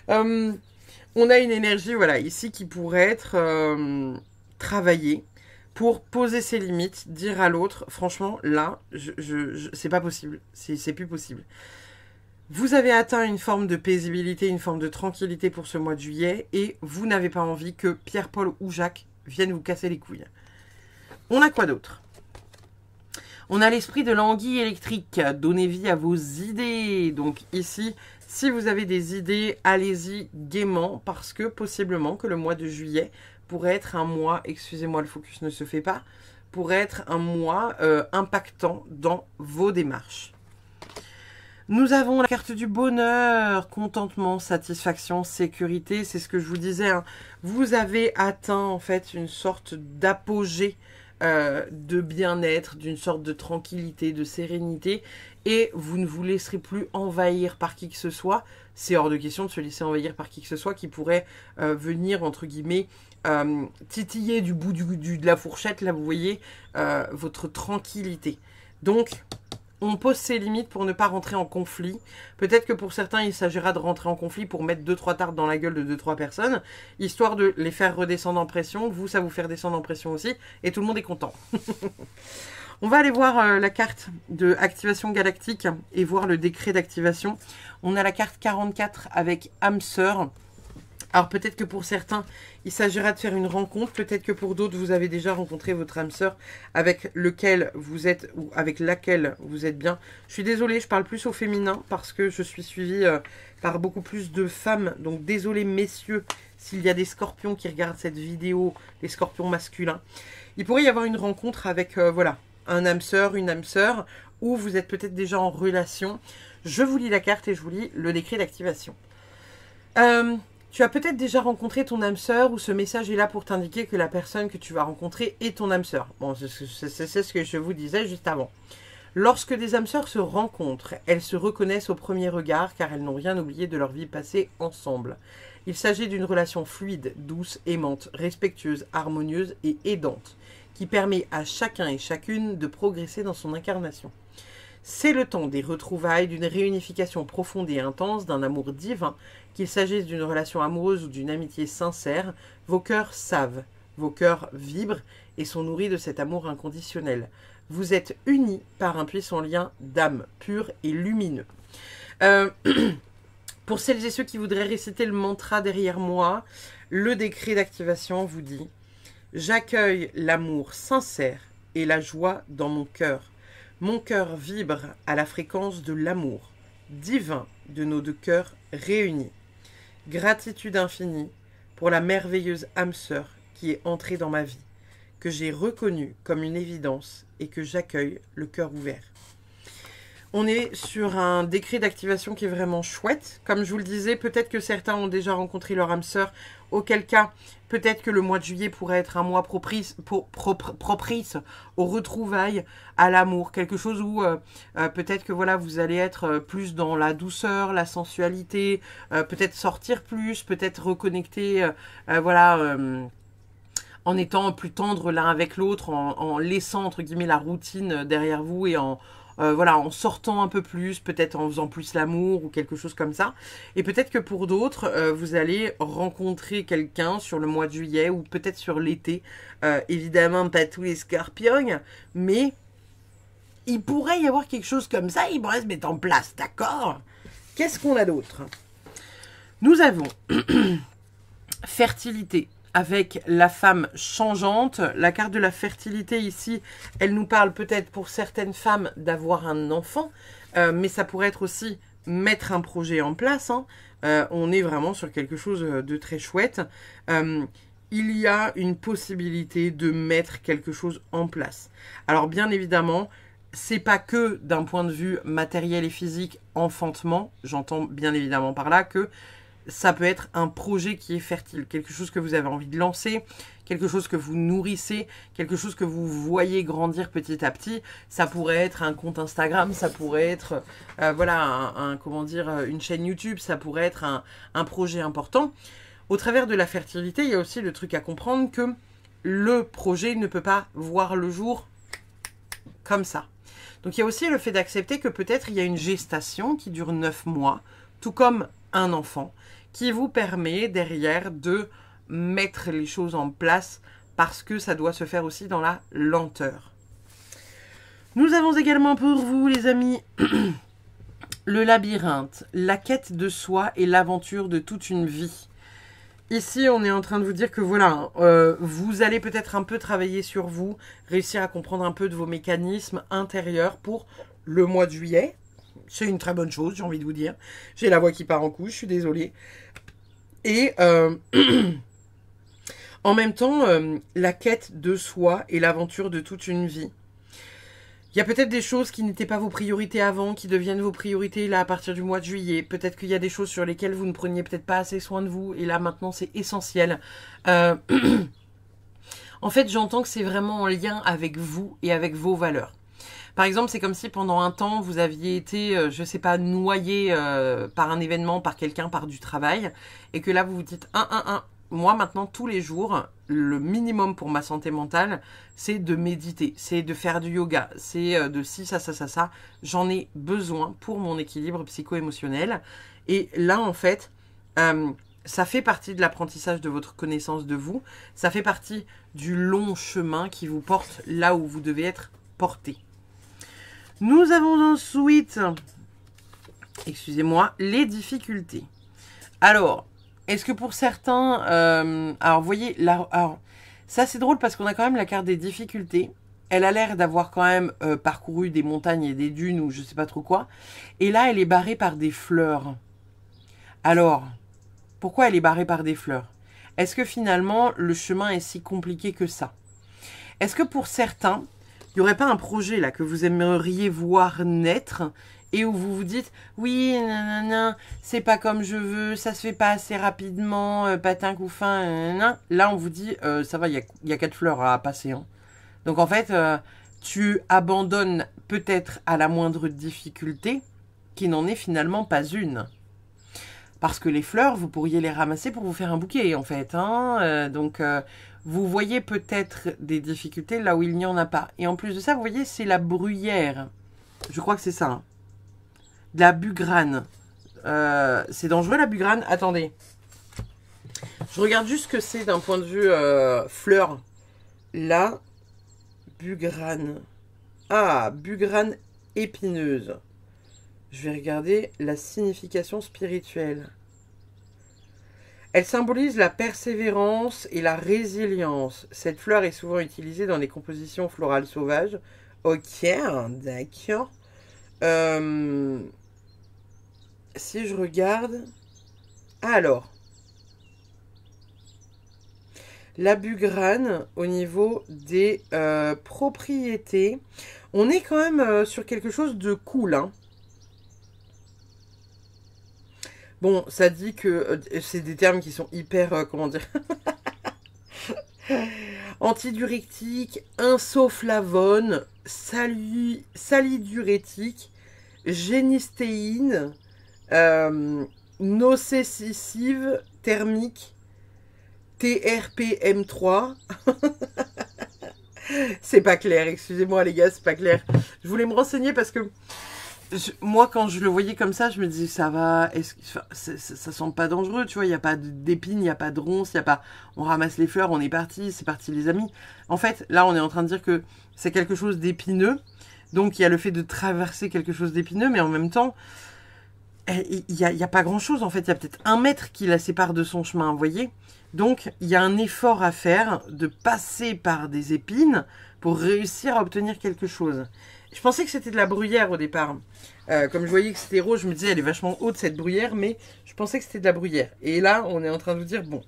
On a une énergie, voilà, ici qui pourrait être travaillée pour poser ses limites, dire à l'autre, franchement, là, c'est pas possible, c'est plus possible. Vous avez atteint une forme de paisibilité, une forme de tranquillité pour ce mois de juillet et vous n'avez pas envie que Pierre, Paul ou Jacques viennent vous casser les couilles. On a quoi d'autre? On a l'esprit de l'anguille électrique. Donnez vie à vos idées. Donc ici, si vous avez des idées, allez-y gaiement parce que possiblement que le mois de juillet pourrait être un mois, excusez-moi, le focus ne se fait pas, pourrait être un mois impactant dans vos démarches. Nous avons la carte du bonheur, contentement, satisfaction, sécurité. C'est ce que je vous disais. Hein. Vous avez atteint en fait une sorte d'apogée de bien-être, d'une sorte de tranquillité, de sérénité. Et vous ne vous laisserez plus envahir par qui que ce soit. C'est hors de question de se laisser envahir par qui que ce soit qui pourrait venir, entre guillemets, titiller du bout de la fourchette, là, vous voyez, votre tranquillité. Donc, on pose ses limites pour ne pas rentrer en conflit. Peut-être que pour certains, il s'agira de rentrer en conflit pour mettre 2-3 tartes dans la gueule de 2-3 personnes, histoire de les faire redescendre en pression. Vous, ça vous fait redescendre en pression aussi, et tout le monde est content. On va aller voir la carte de activation galactique et voir le décret d'activation. On a la carte 44 avec âme sœur. Alors peut-être que pour certains, il s'agira de faire une rencontre. Peut-être que pour d'autres, vous avez déjà rencontré votre âme sœur avec lequel vous êtes ou avec laquelle vous êtes bien. Je suis désolée, je parle plus au féminin parce que je suis suivie par beaucoup plus de femmes. Donc désolé messieurs s'il y a des scorpions qui regardent cette vidéo, les scorpions masculins. Il pourrait y avoir une rencontre avec voilà, un âme sœur, une âme sœur, ou vous êtes peut-être déjà en relation. Je vous lis la carte et je vous lis le décret d'activation. Tu as peut-être déjà rencontré ton âme sœur ou ce message est là pour t'indiquer que la personne que tu vas rencontrer est ton âme sœur. Bon, c'est ce que je vous disais juste avant. Lorsque des âmes sœurs se rencontrent, elles se reconnaissent au premier regard car elles n'ont rien oublié de leur vie passée ensemble. Il s'agit d'une relation fluide, douce, aimante, respectueuse, harmonieuse et aidante qui permet à chacun et chacune de progresser dans son incarnation. C'est le temps des retrouvailles, d'une réunification profonde et intense, d'un amour divin, qu'il s'agisse d'une relation amoureuse ou d'une amitié sincère, vos cœurs savent, vos cœurs vibrent et sont nourris de cet amour inconditionnel. Vous êtes unis par un puissant lien d'âme pur et lumineux. Pour celles et ceux qui voudraient réciter le mantra derrière moi, le décret d'activation vous dit « J'accueille l'amour sincère et la joie dans mon cœur. Mon cœur vibre à la fréquence de l'amour divin de nos deux cœurs réunis. Gratitude infinie pour la merveilleuse âme sœur qui est entrée dans ma vie, que j'ai reconnue comme une évidence et que j'accueille le cœur ouvert. » On est sur un décret d'activation qui est vraiment chouette. Comme je vous le disais, peut-être que certains ont déjà rencontré leur âme sœur, auquel cas, peut-être que le mois de juillet pourrait être un mois propice aux retrouvailles, à l'amour. Quelque chose où peut-être que voilà, vous allez être plus dans la douceur, la sensualité, peut-être sortir plus, peut-être reconnecter, voilà... en étant plus tendre l'un avec l'autre, en laissant entre guillemets la routine derrière vous et voilà, en sortant un peu plus, peut-être en faisant plus l'amour ou quelque chose comme ça. Et peut-être que pour d'autres, vous allez rencontrer quelqu'un sur le mois de juillet ou peut-être sur l'été. Évidemment, pas tous les scorpions, mais il pourrait y avoir quelque chose comme ça, il pourrait se mettre en place, d'accord? Qu'est-ce qu'on a d'autre? Nous avons fertilité. Avec la femme changeante, la carte de la fertilité ici, elle nous parle peut-être pour certaines femmes d'avoir un enfant, mais ça pourrait être aussi mettre un projet en place. Hein. On est vraiment sur quelque chose de très chouette. Il y a une possibilité de mettre quelque chose en place. Alors bien évidemment, c'est pas que d'un point de vue matériel et physique, enfantement, j'entends bien évidemment par là que ça peut être un projet qui est fertile, quelque chose que vous avez envie de lancer, quelque chose que vous nourrissez, quelque chose que vous voyez grandir petit à petit. Ça pourrait être un compte Instagram, ça pourrait être voilà, comment dire, une chaîne YouTube, ça pourrait être un projet important. Au travers de la fertilité, il y a aussi le truc à comprendre que le projet ne peut pas voir le jour comme ça. Donc il y a aussi le fait d'accepter que peut-être il y a une gestation qui dure 9 mois, tout comme un enfant, qui vous permet derrière de mettre les choses en place parce que ça doit se faire aussi dans la lenteur. Nous avons également pour vous, les amis, le labyrinthe, la quête de soi et l'aventure de toute une vie. Ici, on est en train de vous dire que voilà, vous allez peut-être un peu travailler sur vous, réussir à comprendre un peu de vos mécanismes intérieurs pour le mois de juillet. C'est une très bonne chose, j'ai envie de vous dire. J'ai la voix qui part en couche, je suis désolée. Et en même temps, la quête de soi et l'aventure de toute une vie. Il y a peut-être des choses qui n'étaient pas vos priorités avant, qui deviennent vos priorités là à partir du mois de juillet. Peut-être qu'il y a des choses sur lesquelles vous ne preniez peut-être pas assez soin de vous. Et là maintenant c'est essentiel. En fait j'entends que c'est vraiment en lien avec vous et avec vos valeurs. Par exemple c'est comme si pendant un temps vous aviez été, je sais pas, noyé par un événement, par quelqu'un, par du travail. Et que là vous vous dites moi maintenant tous les jours, le minimum pour ma santé mentale, c'est de méditer, c'est de faire du yoga, c'est de ci, ça. J'en ai besoin pour mon équilibre psycho-émotionnel. Et là en fait, ça fait partie de l'apprentissage de votre connaissance de vous, ça fait partie du long chemin qui vous porte là où vous devez être porté. Nous avons ensuite, excusez-moi, les difficultés. Alors, est-ce que pour certains... alors, vous voyez, là, alors, ça c'est drôle parce qu'on a quand même la carte des difficultés. Elle a l'air d'avoir quand même parcouru des montagnes et des dunes ou je sais pas trop quoi. Et là, elle est barrée par des fleurs. Alors, pourquoi elle est barrée par des fleurs? Est-ce que finalement, le chemin est si compliqué que ça? Est-ce que pour certains, il n'y aurait pas un projet là que vous aimeriez voir naître et où vous vous dites, oui, nanana, c'est pas comme je veux, ça se fait pas assez rapidement, patin couffin, nanana. Là, on vous dit, ça va, il y a 4 fleurs à passer. Hein. Donc, en fait, tu abandonnes peut-être à la moindre difficulté, qui n'en est finalement pas une. Parce que les fleurs, vous pourriez les ramasser pour vous faire un bouquet, en fait. Hein. Donc, vous voyez peut-être des difficultés là où il n'y en a pas. Et en plus de ça, vous voyez, c'est la bruyère. Je crois que c'est ça. Hein. De la bugrane. C'est dangereux la bugrane. Attendez. Je regarde juste ce que c'est d'un point de vue fleur. La bugrane. Ah, bugrane épineuse. Je vais regarder la signification spirituelle. Elle symbolise la persévérance et la résilience. Cette fleur est souvent utilisée dans les compositions florales sauvages. Ok, d'accord. Si je regarde... Alors, la bugrane, au niveau des propriétés, on est quand même sur quelque chose de cool. Hein. Bon, ça dit que c'est des termes qui sont hyper, comment dire, antidiurétique, insoflavone, salidurétique, génistéine, nocéssive, thermique, TRPM3. C'est pas clair, excusez-moi les gars, c'est pas clair. Je voulais me renseigner parce que moi, quand je le voyais comme ça, je me disais, ça va, ça semble pas dangereux, tu vois, il n'y a pas d'épines, il n'y a pas de ronces, il n'y a pas, on ramasse les fleurs, on est parti, c'est parti les amis. En fait, là, on est en train de dire que c'est quelque chose d'épineux, donc il y a le fait de traverser quelque chose d'épineux, mais en même temps, il y a pas grand-chose, en fait, il y a peut-être 1 mètre qui la sépare de son chemin, vous voyez. Donc, il y a un effort à faire de passer par des épines pour réussir à obtenir quelque chose. Je pensais que c'était de la bruyère au départ. Comme je voyais que c'était rose, je me disais, elle est vachement haute cette bruyère, mais je pensais que c'était de la bruyère. Et là, on est en train de vous dire, bon,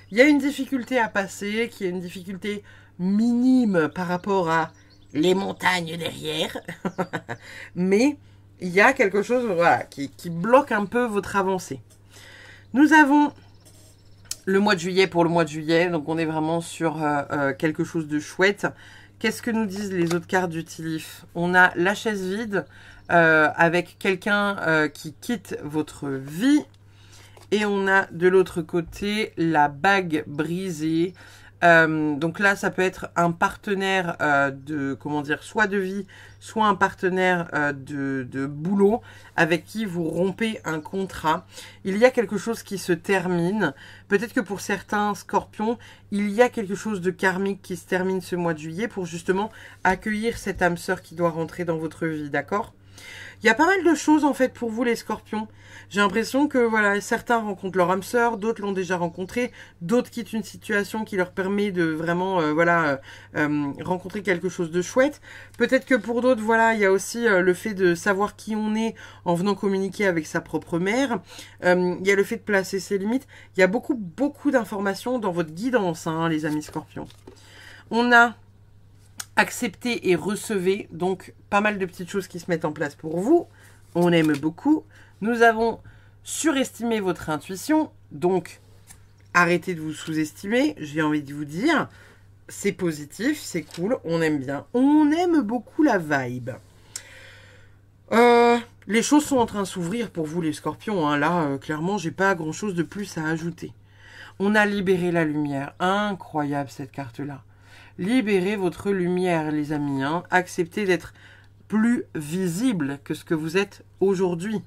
il y a une difficulté à passer, qui est une difficulté minime par rapport à les montagnes derrière. Mais il y a quelque chose voilà, qui bloque un peu votre avancée. Nous avons le mois de juillet pour le mois de juillet, donc on est vraiment sur quelque chose de chouette. Qu'est-ce que nous disent les autres cartes du Tilif? On a la chaise vide avec quelqu'un qui quitte votre vie. Et on a de l'autre côté la bague brisée. Donc là, ça peut être un partenaire soit de vie, soit un partenaire de boulot avec qui vous rompez un contrat. Il y a quelque chose qui se termine. Peut-être que pour certains scorpions, il y a quelque chose de karmique qui se termine ce mois de juillet pour justement accueillir cette âme sœur qui doit rentrer dans votre vie, d'accord ? Il y a pas mal de choses en fait pour vous les scorpions. J'ai l'impression que voilà, certains rencontrent leur âme sœur, d'autres l'ont déjà rencontré, d'autres quittent une situation qui leur permet de vraiment rencontrer quelque chose de chouette. Peut-être que pour d'autres, voilà, il y a aussi le fait de savoir qui on est en venant communiquer avec sa propre mère. Il y a le fait de placer ses limites. Il y a beaucoup d'informations dans votre guidance, hein, les amis scorpions. On a acceptez et recevez, donc pas mal de petites choses qui se mettent en place pour vous. On aime beaucoup. Nous avons surestimé votre intuition, donc arrêtez de vous sous-estimer, j'ai envie de vous dire. C'est positif, c'est cool, on aime bien. On aime beaucoup la vibe. Les choses sont en train de s'ouvrir pour vous les scorpions. Hein. Là, clairement, j'ai pas grand-chose de plus à ajouter. On a libéré la lumière. Incroyable cette carte-là. Libérez votre lumière, les amis. Hein. Acceptez d'être plus visible que ce que vous êtes aujourd'hui.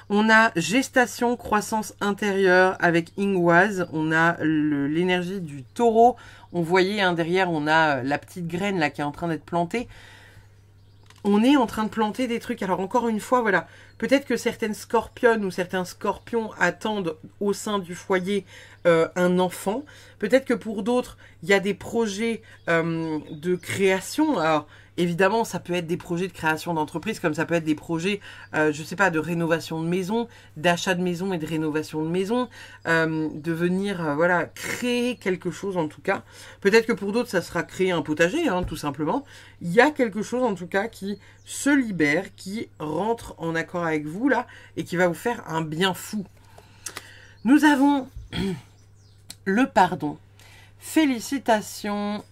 On a gestation, croissance intérieure avec Ingwaz. On a l'énergie du taureau. On voyait hein, derrière, on a la petite graine là qui est en train d'être plantée. On est en train de planter des trucs. Alors encore une fois, voilà, peut-être que certaines scorpionnes ou certains scorpions attendent au sein du foyer un enfant. Peut-être que pour d'autres, il y a des projets de création. Alors évidemment, ça peut être des projets de création d'entreprise, comme ça peut être des projets, je sais pas, de rénovation de maison, d'achat de maison et de rénovation de maison, de venir, voilà, créer quelque chose en tout cas. Peut-être que pour d'autres, ça sera créer un potager, hein, tout simplement. Il y a quelque chose en tout cas qui se libère, qui rentre en accord avec vous là, et qui va vous faire un bien fou. Nous avons le pardon. Félicitations.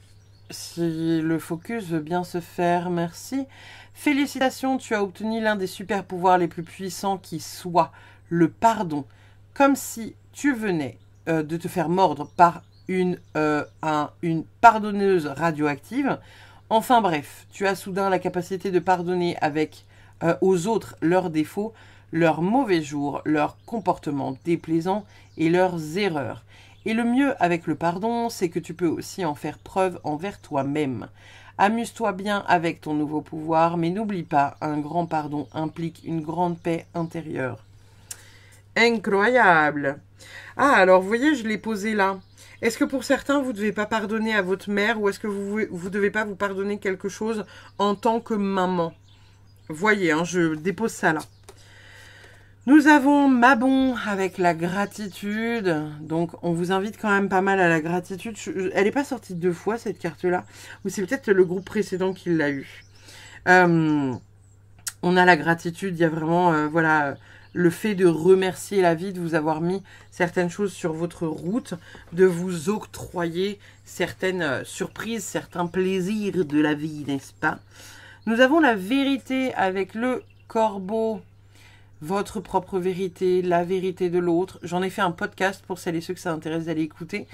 Si le focus veut bien se faire, merci. Félicitations, tu as obtenu l'un des super pouvoirs les plus puissants qui soit le pardon. Comme si tu venais de te faire mordre par une pardonneuse radioactive. Enfin bref, tu as soudain la capacité de pardonner avec aux autres leurs défauts, leurs mauvais jours, leurs comportements déplaisants et leurs erreurs. Et le mieux avec le pardon, c'est que tu peux aussi en faire preuve envers toi-même. Amuse-toi bien avec ton nouveau pouvoir, mais n'oublie pas, un grand pardon implique une grande paix intérieure. Incroyable! Ah, alors vous voyez, je l'ai posé là. Est-ce que pour certains, vous ne devez pas pardonner à votre mère ou est-ce que vous ne devez pas vous pardonner quelque chose en tant que maman? Voyez, hein, je dépose ça là. Nous avons Mabon avec la gratitude. Donc, on vous invite quand même pas mal à la gratitude. Elle n'est pas sortie 2 fois, cette carte-là. Ou c'est peut-être le groupe précédent qui l'a eu. On a la gratitude. Il y a vraiment, voilà, le fait de remercier la vie, de vous avoir mis certaines choses sur votre route, de vous octroyer certaines surprises, certains plaisirs de la vie, n'est-ce pas? Nous avons la vérité avec le corbeau. Votre propre vérité, la vérité de l'autre. J'en ai fait un podcast pour celles et ceux que ça intéresse d'aller écouter.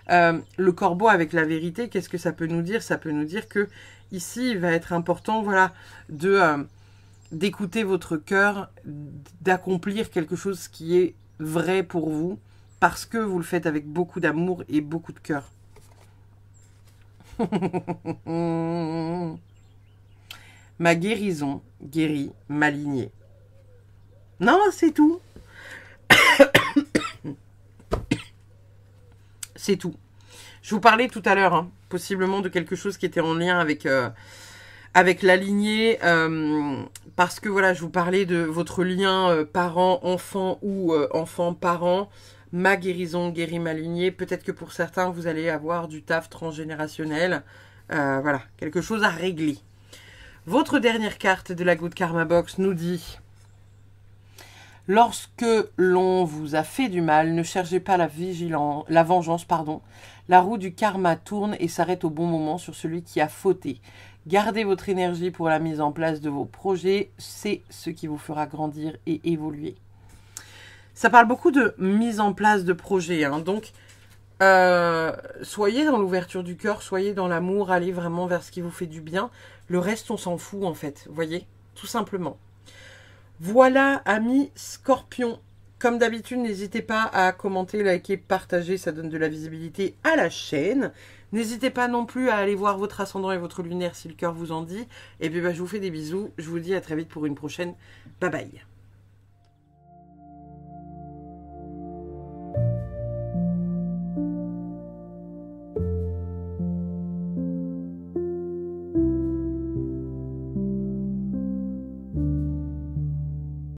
Le corbeau avec la vérité, qu'est-ce que ça peut nous dire? Ça peut nous dire que ici, il va être important, voilà, d'écouter votre cœur, d'accomplir quelque chose qui est vrai pour vous, parce que vous le faites avec beaucoup d'amour et beaucoup de cœur. Ma guérison guérit ma lignée. Non, c'est tout. C'est tout. Je vous parlais tout à l'heure, hein, possiblement de quelque chose qui était en lien avec la lignée, parce que voilà, je vous parlais de votre lien parent-enfant ou enfant-parent. Ma guérison guérit ma lignée. Peut-être que pour certains, vous allez avoir du taf transgénérationnel. Voilà, quelque chose à régler. Votre dernière carte de la Good Karma Box nous dit... Lorsque l'on vous a fait du mal, ne cherchez pas la vengeance, pardon. La roue du karma tourne et s'arrête au bon moment sur celui qui a fauté. Gardez votre énergie pour la mise en place de vos projets, c'est ce qui vous fera grandir et évoluer. Ça parle beaucoup de mise en place de projets, hein. Donc Soyez dans l'ouverture du cœur, soyez dans l'amour, allez vraiment vers ce qui vous fait du bien. Le reste, on s'en fout en fait, vous voyez, tout simplement. Voilà, amis Scorpions. Comme d'habitude, n'hésitez pas à commenter, liker, partager, ça donne de la visibilité à la chaîne. N'hésitez pas non plus à aller voir votre ascendant et votre lunaire si le cœur vous en dit. Et puis je vous fais des bisous, je vous dis à très vite pour une prochaine. Bye bye.